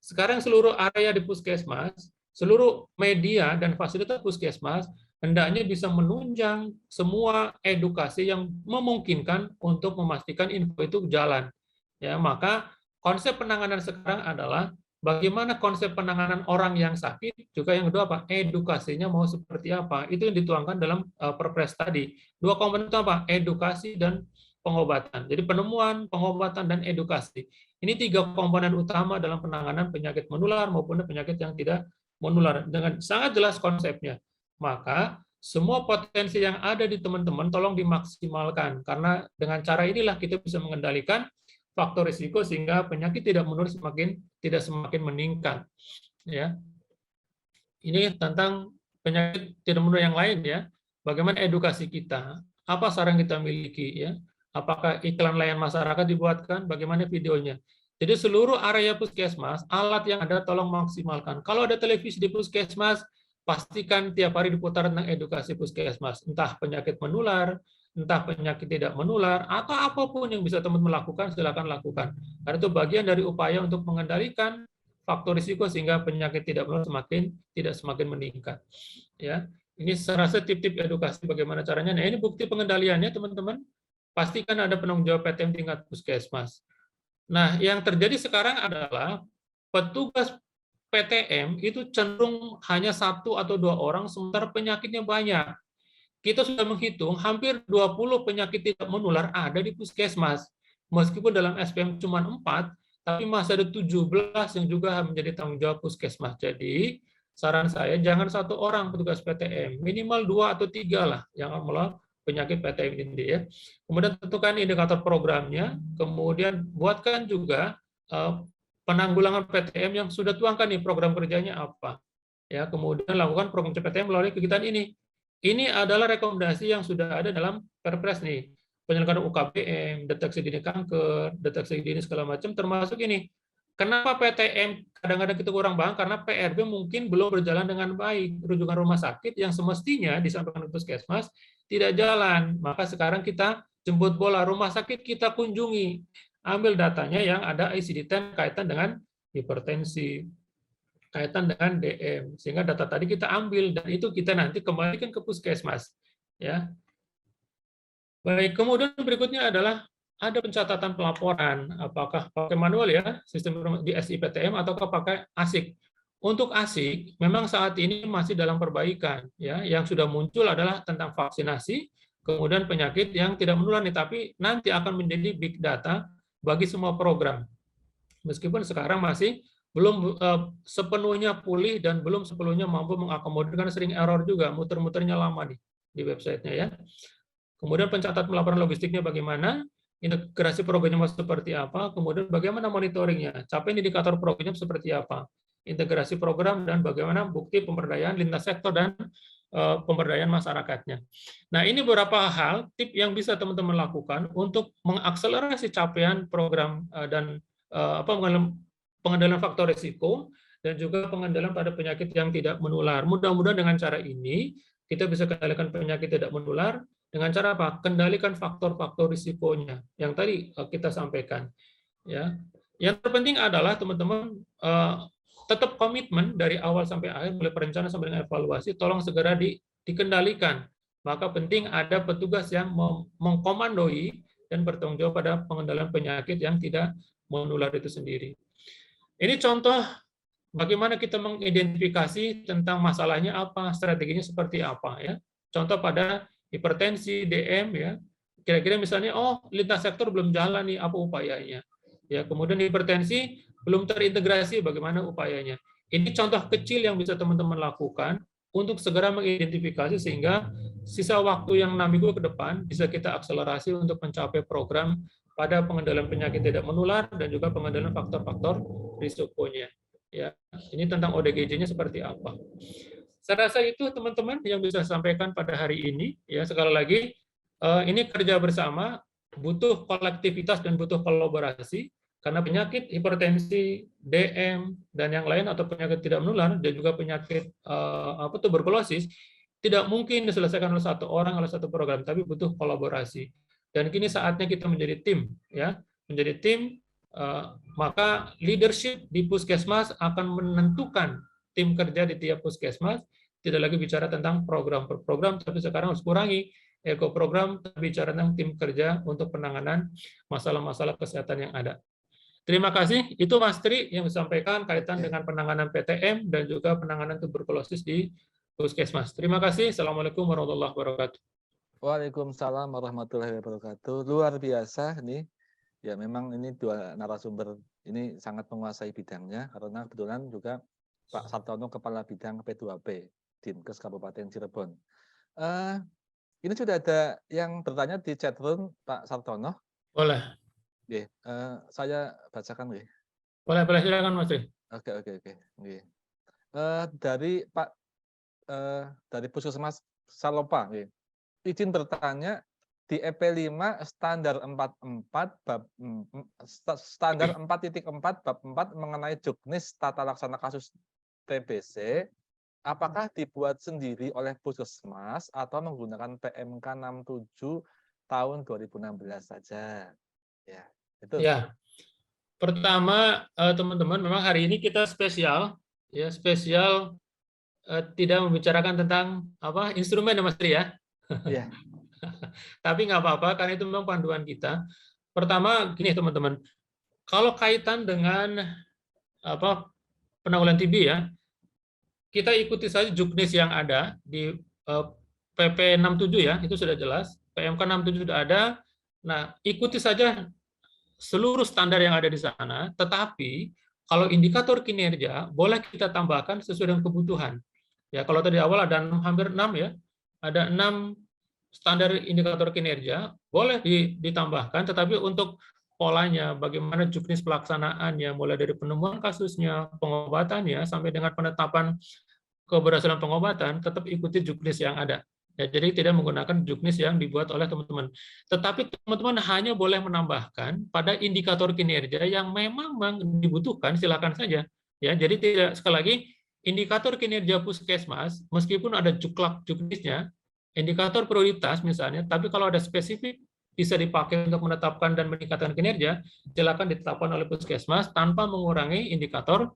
Sekarang seluruh area di puskesmas, seluruh media dan fasilitas puskesmas hendaknya bisa menunjang semua edukasi yang memungkinkan untuk memastikan info itu jalan. Ya, maka konsep penanganan sekarang adalah bagaimana konsep penanganan orang yang sakit, juga yang kedua apa? Edukasinya mau seperti apa? Itu yang dituangkan dalam Perpres tadi. Dua komponen itu apa? Edukasi dan pengobatan. Jadi penemuan, pengobatan, dan edukasi. Ini tiga komponen utama dalam penanganan penyakit menular maupun penyakit yang tidak menular. Dengan sangat jelas konsepnya. Maka semua potensi yang ada di teman-teman tolong dimaksimalkan. Karena dengan cara inilah kita bisa mengendalikan faktor risiko sehingga penyakit tidak menular tidak semakin meningkat. Ya. Ini tentang penyakit tidak menular yang lain ya. Bagaimana edukasi kita? Apa saran kita miliki ya? Apakah iklan layanan masyarakat dibuatkan? Bagaimana videonya? Jadi seluruh area puskesmas, alat yang ada tolong maksimalkan. Kalau ada televisi di puskesmas, pastikan tiap hari diputar tentang edukasi puskesmas. Entah penyakit menular, entah penyakit tidak menular, atau apapun yang bisa teman-teman lakukan, silakan lakukan. Karena itu bagian dari upaya untuk mengendalikan faktor risiko sehingga penyakit tidak menular tidak semakin meningkat. Ya, ini saya rasa tip-tip edukasi bagaimana caranya. Nah, ini bukti pengendaliannya, teman-teman. Pastikan ada penanggung jawab PTM tingkat puskesmas. Nah, yang terjadi sekarang adalah petugas PTM itu cenderung hanya 1 atau 2 orang, sementara penyakitnya banyak. Kita sudah menghitung hampir 20 penyakit tidak menular ada di puskesmas. Meskipun dalam SPM cuma 4, tapi masih ada 17 yang juga menjadi tanggung jawab puskesmas. Jadi, saran saya jangan 1 orang petugas PTM, minimal 2 atau 3 lah yang melakukan penyakit PTM ini ya. Kemudian tentukan indikator programnya, kemudian buatkan juga penanggulangan PTM yang sudah tuangkan nih program kerjanya apa. Ya, kemudian lakukan program PTM melalui kegiatan ini. Ini adalah rekomendasi yang sudah ada dalam Perpres nih. Penyelenggaraan UKBM, deteksi dini kanker, deteksi dini segala macam termasuk ini Kenapa PTM kadang-kadang kita kurang paham? Karena PRB mungkin belum berjalan dengan baik. Rujukan rumah sakit yang semestinya disampaikan ke puskesmas tidak jalan. Maka sekarang kita jemput bola, rumah sakit kita kunjungi. Ambil datanya yang ada ICD-10 kaitan dengan hipertensi, kaitan dengan DM. Sehingga data tadi kita ambil, dan itu kita nanti kembalikan ke puskesmas. Ya. Baik, kemudian berikutnya adalah ada pencatatan pelaporan, apakah pakai manual ya, sistem di SIPTM, ataukah pakai ASIK. Untuk ASIK, memang saat ini masih dalam perbaikan. Ya, yang sudah muncul adalah tentang vaksinasi, kemudian penyakit yang tidak menular, tapi nanti akan menjadi big data bagi semua program. Meskipun sekarang masih belum sepenuhnya pulih dan belum sepenuhnya mampu mengakomodir, karena sering error juga, muter-muternya lama di websitenya ya. Kemudian pencatatan laporan logistiknya bagaimana, integrasi programnya seperti apa, kemudian bagaimana monitoringnya, capaian indikator programnya seperti apa, integrasi program, dan bagaimana bukti pemberdayaan lintas sektor dan pemberdayaan masyarakatnya. Nah, ini beberapa hal, tip yang bisa teman-teman lakukan untuk mengakselerasi capaian program dan pengendalian faktor risiko, dan juga pengendalian pada penyakit yang tidak menular. Mudah-mudahan dengan cara ini, kita bisa kendalikan penyakit tidak menular, dengan cara apa? Kendalikan faktor-faktor risikonya yang tadi kita sampaikan. Ya, yang terpenting adalah teman-teman tetap komitmen dari awal sampai akhir, mulai perencanaan sampai dengan evaluasi, tolong segera dikendalikan. Maka penting ada petugas yang mengkomandoi dan bertanggung jawab pada pengendalian penyakit yang tidak menular itu sendiri. Ini contoh bagaimana kita mengidentifikasi tentang masalahnya apa, strateginya seperti apa ya. Contoh pada hipertensi, DM ya. Kira-kira misalnya lintas sektor belum jalan nih, apa upayanya? Ya, kemudian hipertensi belum terintegrasi, bagaimana upayanya? Ini contoh kecil yang bisa teman-teman lakukan untuk segera mengidentifikasi, sehingga sisa waktu yang 6 minggu ke depan bisa kita akselerasi untuk mencapai program pada pengendalian penyakit tidak menular dan juga pengendalian faktor-faktor risikonya. Ya, ini tentang ODGJ-nya seperti apa. Saya rasa itu teman-teman yang bisa saya sampaikan pada hari ini. Ya, sekali lagi ini kerja bersama, butuh kolektivitas dan butuh kolaborasi, karena penyakit hipertensi, DM dan yang lain atau penyakit tidak menular dan juga penyakit tuberkulosis tidak mungkin diselesaikan oleh satu orang, oleh satu program, tapi butuh kolaborasi. Dan kini saatnya kita menjadi tim, ya, menjadi tim. Maka leadership di puskesmas akan menentukan tim kerja di tiap puskesmas. Tidak lagi bicara tentang program per program, tapi sekarang harus kurangi eko program, bicara tentang tim kerja untuk penanganan masalah-masalah kesehatan yang ada. Terima kasih. Itu Mas Tri yang disampaikan kaitan dengan penanganan PTM dan juga penanganan tuberkulosis di puskesmas. Terima kasih. Assalamualaikum warahmatullahi wabarakatuh. Waalaikumsalam warahmatullahi wabarakatuh. Luar biasa nih. Ya, memang ini dua narasumber ini sangat menguasai bidangnya, karena kebetulan juga Pak Sartono Kepala Bidang P2P Dinkes Kabupaten Cirebon. Ini sudah ada yang bertanya di chat room, Pak Sartono. Boleh. Saya bacakan. Boleh, silakan Mas Tri. Oke. Dari Pak dari Puskesmas Salopa, izin bertanya, di EP5 standar 44 bab standar 4.4 bab 4 mengenai juknis tata laksana kasus TBC, apakah dibuat sendiri oleh Puskesmas atau menggunakan PMK 67 tahun 2016 saja? Ya, itu. Ya. Pertama, teman-teman, memang hari ini kita spesial tidak membicarakan tentang instrumen ya Mas Tri ya. Iya. Tapi nggak apa-apa, karena itu memang panduan kita. Pertama, gini teman-teman, kalau kaitan dengan penanggulangan TB ya, kita ikuti saja juknis yang ada di PP 67 ya, itu sudah jelas. PMK 67 sudah ada. Nah, ikuti saja seluruh standar yang ada di sana. Tetapi kalau indikator kinerja boleh kita tambahkan sesuai dengan kebutuhan. Ya, kalau tadi awal ada hampir 6 ya, ada 6 standar indikator kinerja, boleh ditambahkan, tetapi untuk polanya, bagaimana juknis pelaksanaannya, mulai dari penemuan kasusnya, pengobatannya, sampai dengan penetapan keberhasilan pengobatan, tetap ikuti juknis yang ada. Ya, jadi tidak menggunakan juknis yang dibuat oleh teman-teman. Tetapi teman-teman hanya boleh menambahkan pada indikator kinerja yang memang dibutuhkan, silakan saja. Ya, jadi tidak, sekali lagi, indikator kinerja puskesmas meskipun ada juknisnya, indikator prioritas misalnya, tapi kalau ada spesifik bisa dipakai untuk menetapkan dan meningkatkan kinerja, silakan ditetapkan oleh puskesmas tanpa mengurangi indikator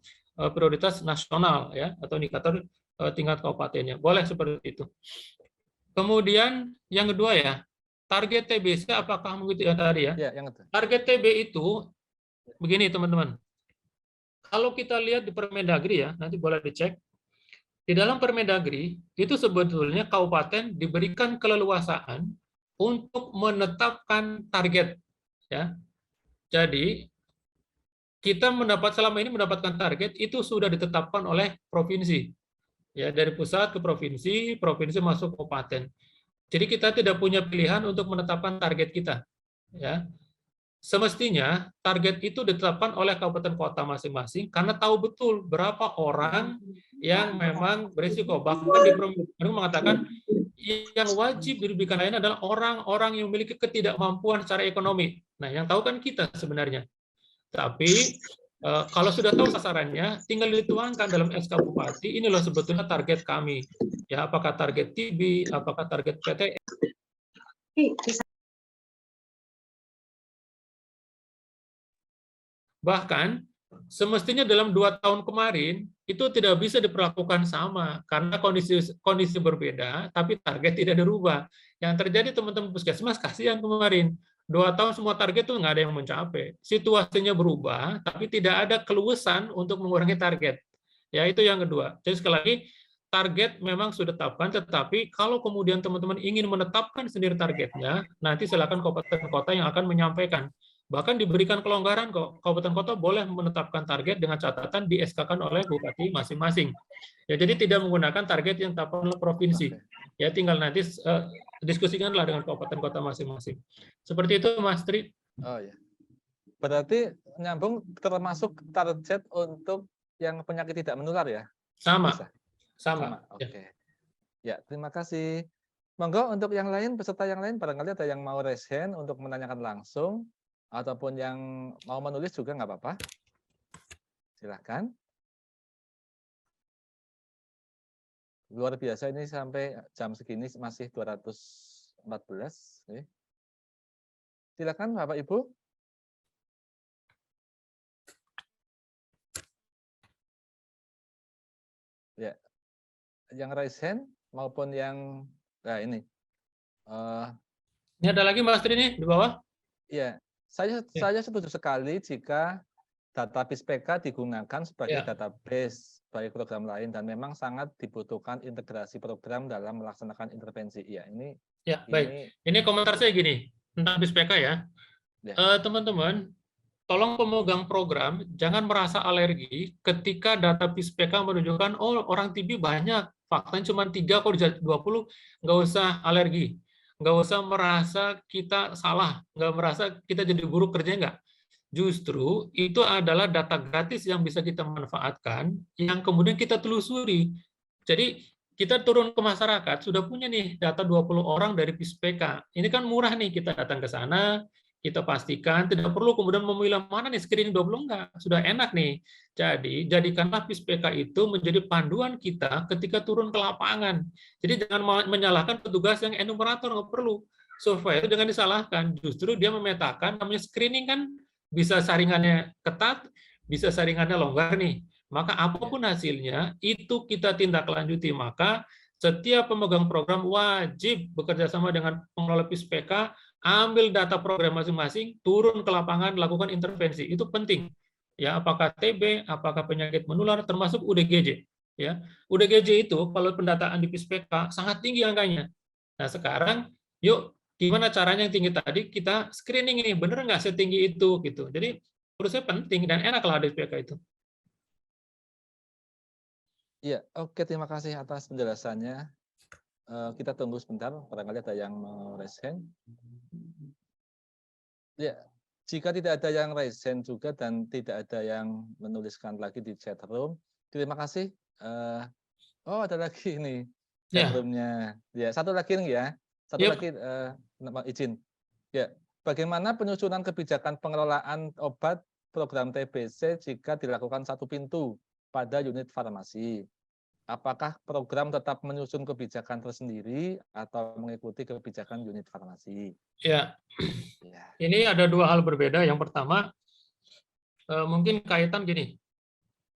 prioritas nasional, ya, atau indikator tingkat kabupatennya. Boleh seperti itu. Kemudian yang kedua ya, target TBC apakah mengikuti yang tadi ya? Ya, yang itu. Target TB itu begini teman-teman. Kalau kita lihat di Permendagri ya, nanti boleh dicek. Di dalam Permendagri itu sebetulnya kabupaten diberikan keleluasaan untuk menetapkan target ya. Jadi kita selama ini mendapatkan target itu sudah ditetapkan oleh provinsi. Ya, dari pusat ke provinsi, provinsi masuk kabupaten. Jadi kita tidak punya pilihan untuk menetapkan target kita. Ya, semestinya target itu ditetapkan oleh kabupaten kota masing-masing karena tahu betul berapa orang yang memang berisiko. Bahkan di Permendagri mengatakan yang wajib diberikan layanan adalah orang-orang yang memiliki ketidakmampuan secara ekonomi. Nah, yang tahu kan kita sebenarnya. Tapi kalau sudah tahu sasarannya, tinggal dituangkan dalam SK Bupati, ini loh sebetulnya target kami. Ya, apakah target TB, apakah target PTN. Bahkan, semestinya dalam 2 tahun kemarin, itu tidak bisa diperlakukan sama, karena kondisi berbeda, tapi target tidak dirubah. Yang terjadi teman-teman puskesmas, kasihan kemarin. 2 tahun semua target itu nggak ada yang mencapai. Situasinya berubah, tapi tidak ada keluasan untuk mengurangi target. Ya, itu yang kedua. Jadi sekali lagi, target memang sudah ditetapkan, tetapi kalau kemudian teman-teman ingin menetapkan sendiri targetnya, nanti silakan kabupaten kota yang akan menyampaikan. Bahkan diberikan kelonggaran kok, kabupaten kota boleh menetapkan target dengan catatan di SK-kan oleh bupati masing-masing. Ya, jadi tidak menggunakan target yang ditetapkan oleh provinsi. Ya, tinggal nanti diskusikanlah dengan kabupaten kota masing-masing. Seperti itu, Mas Tri. Oh ya. Berarti nyambung termasuk target untuk yang penyakit tidak menular ya? Sama. Bisa? Sama. Oke. Ya, terima kasih. Monggo untuk yang lain, peserta yang lain, barangkali ada yang mau raise hand untuk menanyakan langsung, ataupun yang mau menulis juga nggak apa-apa. Silahkan. Luar biasa ini sampai jam segini masih 214. Silakan Bapak Ibu. Ya, yang raise hand maupun yang ini. Ini ada lagi Mas Tri nih di bawah. Ya, saya setuju sekali jika database PK digunakan sebagai database baik program lain dan memang sangat dibutuhkan integrasi program dalam melaksanakan intervensi. Ya, ini. Ya, baik. Ini komentar saya gini tentang BISPK ya. Teman-teman, tolong pemegang program jangan merasa alergi ketika data BISPK menunjukkan orang TB banyak, faktanya cuma 3 kalau di 20, nggak usah alergi. Nggak usah merasa kita salah, nggak merasa kita jadi guru kerja, nggak. Justru itu adalah data gratis yang bisa kita manfaatkan, yang kemudian kita telusuri. Jadi kita turun ke masyarakat, sudah punya nih data 20 orang dari BISPK. Ini kan murah nih, kita datang ke sana, kita pastikan, tidak perlu kemudian memilih mana nih screening 20, enggak. Sudah enak nih. Jadi, jadikanlah BISPK itu menjadi panduan kita ketika turun ke lapangan. Jadi jangan menyalahkan petugas yang enumerator, nggak perlu. Survei itu jangan disalahkan, justru dia memetakan, namanya screening kan bisa saringannya ketat, bisa saringannya longgar nih. Maka apapun hasilnya, itu kita tindak lanjuti. Maka setiap pemegang program wajib bekerja sama dengan pengelola BISPK, ambil data program masing-masing, turun ke lapangan, lakukan intervensi. Itu penting. Ya, apakah TB, apakah penyakit menular, termasuk UDGJ. Ya, UDGJ itu kalau pendataan di BISPK sangat tinggi angkanya. Nah, sekarang yuk gimana caranya yang tinggi tadi kita screening ini bener nggak setinggi itu gitu. Jadi menurut saya penting dan enak lah BISPK itu. Iya, oke, terima kasih atas penjelasannya. Kita tunggu sebentar, barangkali ada yang mau raise hand. Ya, jika tidak ada yang raise hand juga dan tidak ada yang menuliskan lagi di chat room, terima kasih. Oh, ada lagi ini. Ya. Chatroomnya. Ya, satu lagi nih ya. Satu lagi izin. Ya, bagaimana penyusunan kebijakan pengelolaan obat program TBC jika dilakukan satu pintu pada unit farmasi? Apakah program tetap menyusun kebijakan tersendiri atau mengikuti kebijakan unit farmasi? Ya. Ini ada dua hal berbeda. Yang pertama, mungkin kaitan gini.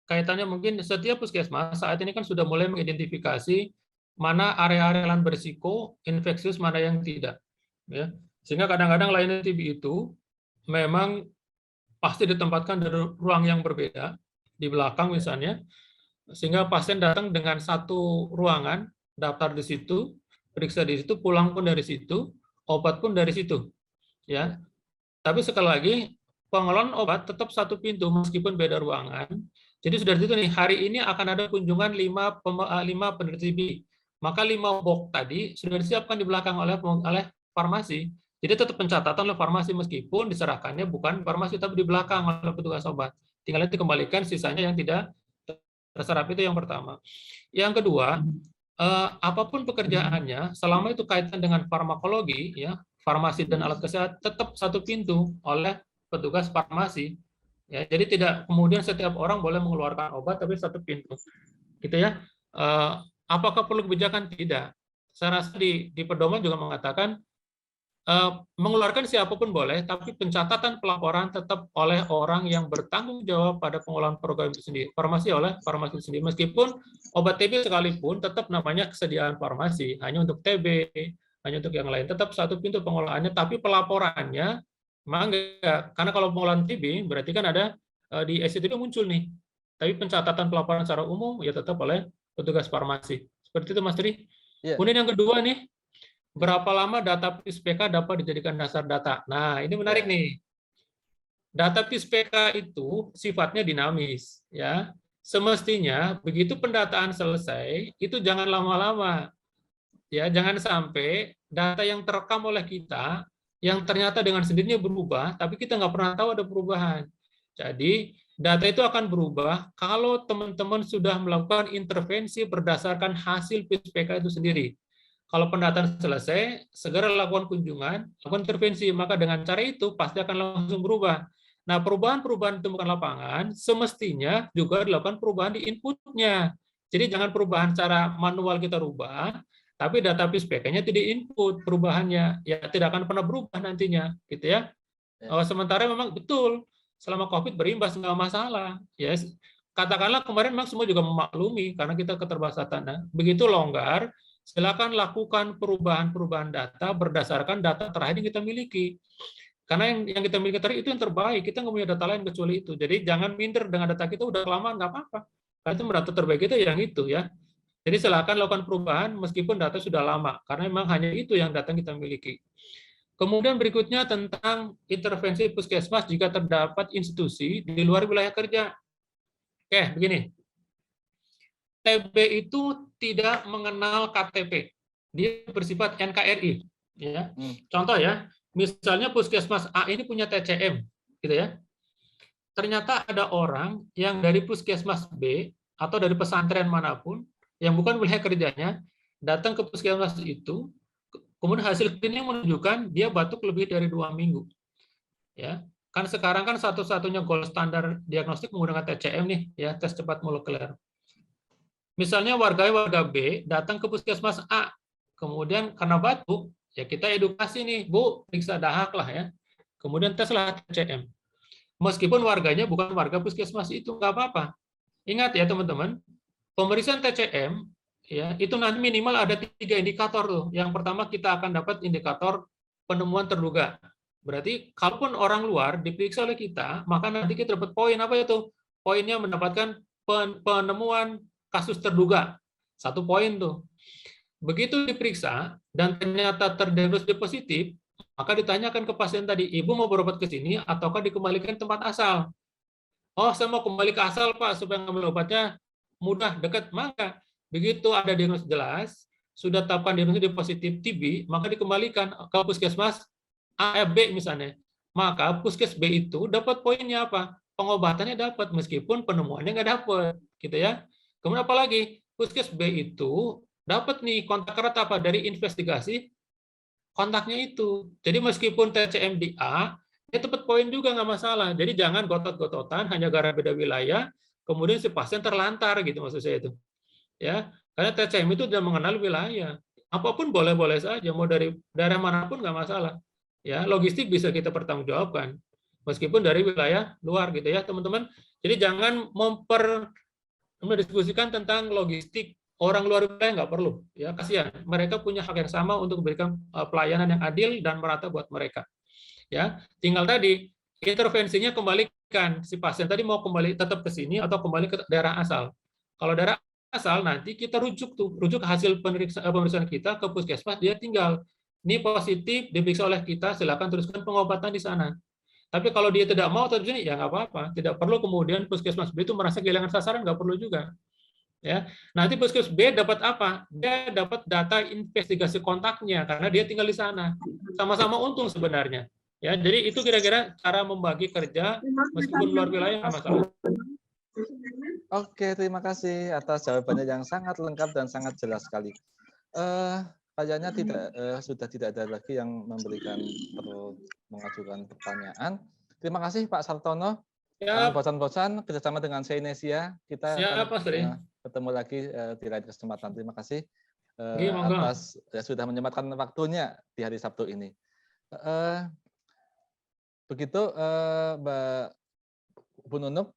Kaitannya mungkin setiap puskesmas saat ini kan sudah mulai mengidentifikasi mana area-area yang berisiko infeksius, mana yang tidak. Ya. Sehingga kadang-kadang layanan TB itu memang pasti ditempatkan di ruang yang berbeda, di belakang misalnya, sehingga pasien datang dengan satu ruangan, daftar di situ, periksa di situ, pulang pun dari situ, obat pun dari situ. Ya. Tapi sekali lagi, pengelolaan obat tetap satu pintu meskipun beda ruangan. Jadi sudah itu nih, hari ini akan ada kunjungan 5 penderita TB. Maka 5 box tadi sudah disiapkan di belakang oleh farmasi. Jadi tetap pencatatan oleh farmasi meskipun diserahkannya bukan farmasi tapi di belakang oleh petugas obat. Tinggal dikembalikan sisanya yang tidak terserap, itu yang pertama. Yang kedua, apapun pekerjaannya, selama itu kaitan dengan farmakologi, ya, farmasi dan alat kesehatan tetap satu pintu oleh petugas farmasi. Ya, jadi tidak kemudian setiap orang boleh mengeluarkan obat tapi satu pintu, gitu ya. Apakah perlu kebijakan? Tidak. Saya rasa di pedoman juga mengatakan mengeluarkan siapapun boleh, tapi pencatatan pelaporan tetap oleh orang yang bertanggung jawab pada pengelolaan program itu sendiri. Farmasi oleh farmasi itu sendiri. Meskipun obat TB sekalipun tetap namanya kesediaan farmasi, hanya untuk TB, hanya untuk yang lain. Tetap satu pintu pengelolaannya, tapi pelaporannya memang enggak. Karena kalau pengelolaan TB berarti kan ada di SCTP muncul nih. Tapi pencatatan pelaporan secara umum ya tetap oleh petugas farmasi. Seperti itu Mas Tri. Yeah. Kemudian yang kedua nih, berapa lama data PIS-PK dapat dijadikan dasar data? Nah, ini menarik nih. Data PIS-PK itu sifatnya dinamis, ya. Semestinya begitu pendataan selesai, itu jangan lama-lama. Ya, jangan sampai data yang terekam oleh kita yang ternyata dengan sendirinya berubah, tapi kita nggak pernah tahu ada perubahan. Jadi, data itu akan berubah kalau teman-teman sudah melakukan intervensi berdasarkan hasil PIS-PK itu sendiri. Kalau pendataan selesai, segera lakukan kunjungan, lakukan intervensi, maka dengan cara itu pasti akan langsung berubah. Nah, perubahan-perubahan ditemukan lapangan, semestinya juga dilakukan perubahan di inputnya. Jadi jangan perubahan secara manual kita rubah, tapi data PIS-PK-nya tidak input perubahannya, ya tidak akan pernah berubah nantinya, gitu ya. Sementara memang betul, selama COVID berimbas nggak masalah. Ya, katakanlah kemarin memang semua juga memaklumi karena kita keterbatasan. Nah, begitu longgar, silakan lakukan perubahan-perubahan data berdasarkan data terakhir yang kita miliki. Karena yang kita miliki tadi itu yang terbaik, kita nggak punya data lain kecuali itu. Jadi jangan minder dengan data kita udah kelamaan, nggak apa-apa. Karena itu data terbaik kita yang itu ya. Jadi silakan lakukan perubahan meskipun data sudah lama, karena memang hanya itu yang data kita miliki. Kemudian berikutnya tentang intervensi puskesmas jika terdapat institusi di luar wilayah kerja. Oke, begini. TB itu tidak mengenal KTP, dia bersifat NKRI. Ya. Contoh ya, misalnya puskesmas A ini punya TCM, gitu ya. Ternyata ada orang yang dari puskesmas B atau dari pesantren manapun yang bukan wilayah kerjanya datang ke puskesmas itu, kemudian hasil klinik menunjukkan dia batuk lebih dari 2 minggu. Ya, kan sekarang kan satu-satunya gold standar diagnostik menggunakan TCM nih, ya, tes cepat molekuler. Misalnya warga B datang ke puskesmas A, kemudian karena batuk, ya kita edukasi nih, Bu, periksa dahak lah ya. Kemudian teslah TCM. Meskipun warganya bukan warga puskesmas itu, nggak apa-apa. Ingat ya teman-teman, pemeriksaan TCM, ya itu nanti minimal ada 3 indikator tuh. Yang pertama kita akan dapat indikator penemuan terduga. Berarti kalaupun orang luar diperiksa oleh kita, maka nanti kita dapat poin apa itu? Poinnya mendapatkan penemuan kasus terduga. 1 poin tuh. Begitu diperiksa dan ternyata terdiagnosis positif, maka ditanyakan ke pasien tadi, Ibu mau berobat ke sini ataukah dikembalikan tempat asal? Oh, saya mau kembali ke asal, Pak, supaya ngambil obatnya mudah, dekat. Maka begitu ada diagnosis jelas, sudah tetapkan diagnosis positif TB, maka dikembalikan ke puskesmas A, B misalnya. Maka puskes B itu dapat poinnya apa? Pengobatannya dapat, meskipun penemuannya nggak dapat, gitu ya. Kemudian apalagi puskes B itu dapat nih kontak erat apa dari investigasi kontaknya itu. Jadi meskipun TCM di A, dia dapat poin juga nggak masalah. Jadi jangan gotot-gototan hanya gara beda wilayah, kemudian si pasien terlantar gitu maksud saya itu. Ya, karena TCM itu sudah mengenal wilayah. Apapun boleh-boleh saja, mau dari daerah manapun nggak masalah. Ya, logistik bisa kita pertanggungjawabkan meskipun dari wilayah luar gitu ya, teman-teman. Jadi jangan mendiskusikan tentang logistik orang luar wilayah, nggak perlu, ya kasihan. Mereka punya hak yang sama untuk memberikan pelayanan yang adil dan merata buat mereka. Ya, tinggal tadi intervensinya kembalikan si pasien tadi mau kembali tetap ke sini atau kembali ke daerah asal. Kalau daerah asal nanti kita rujuk hasil pemeriksaan kita ke puskesmas, dia tinggal ini positif diperiksa oleh kita, silakan teruskan pengobatan di sana. Tapi kalau dia tidak mau tetap sini ya nggak apa-apa, tidak perlu kemudian puskesmas B itu merasa kehilangan sasaran, nggak perlu juga. Ya, nanti puskesmas B dapat apa? Dia dapat data investigasi kontaknya karena dia tinggal di sana. Sama-sama untung sebenarnya. Ya, jadi itu kira-kira cara membagi kerja meskipun luar wilayah nggak masalah. Oke, terima kasih atas jawabannya yang sangat lengkap dan sangat jelas sekali. Kayaknya sudah tidak ada lagi yang mengajukan pertanyaan. Terima kasih Pak Sartono. Jangan bosan-bosan kerjasama dengan Seinesia. Kita akan ketemu lagi di lain kesempatan. Terima kasih atas sudah menyempatkan waktunya di hari Sabtu ini. Begitu Mbak Bu Nunuk.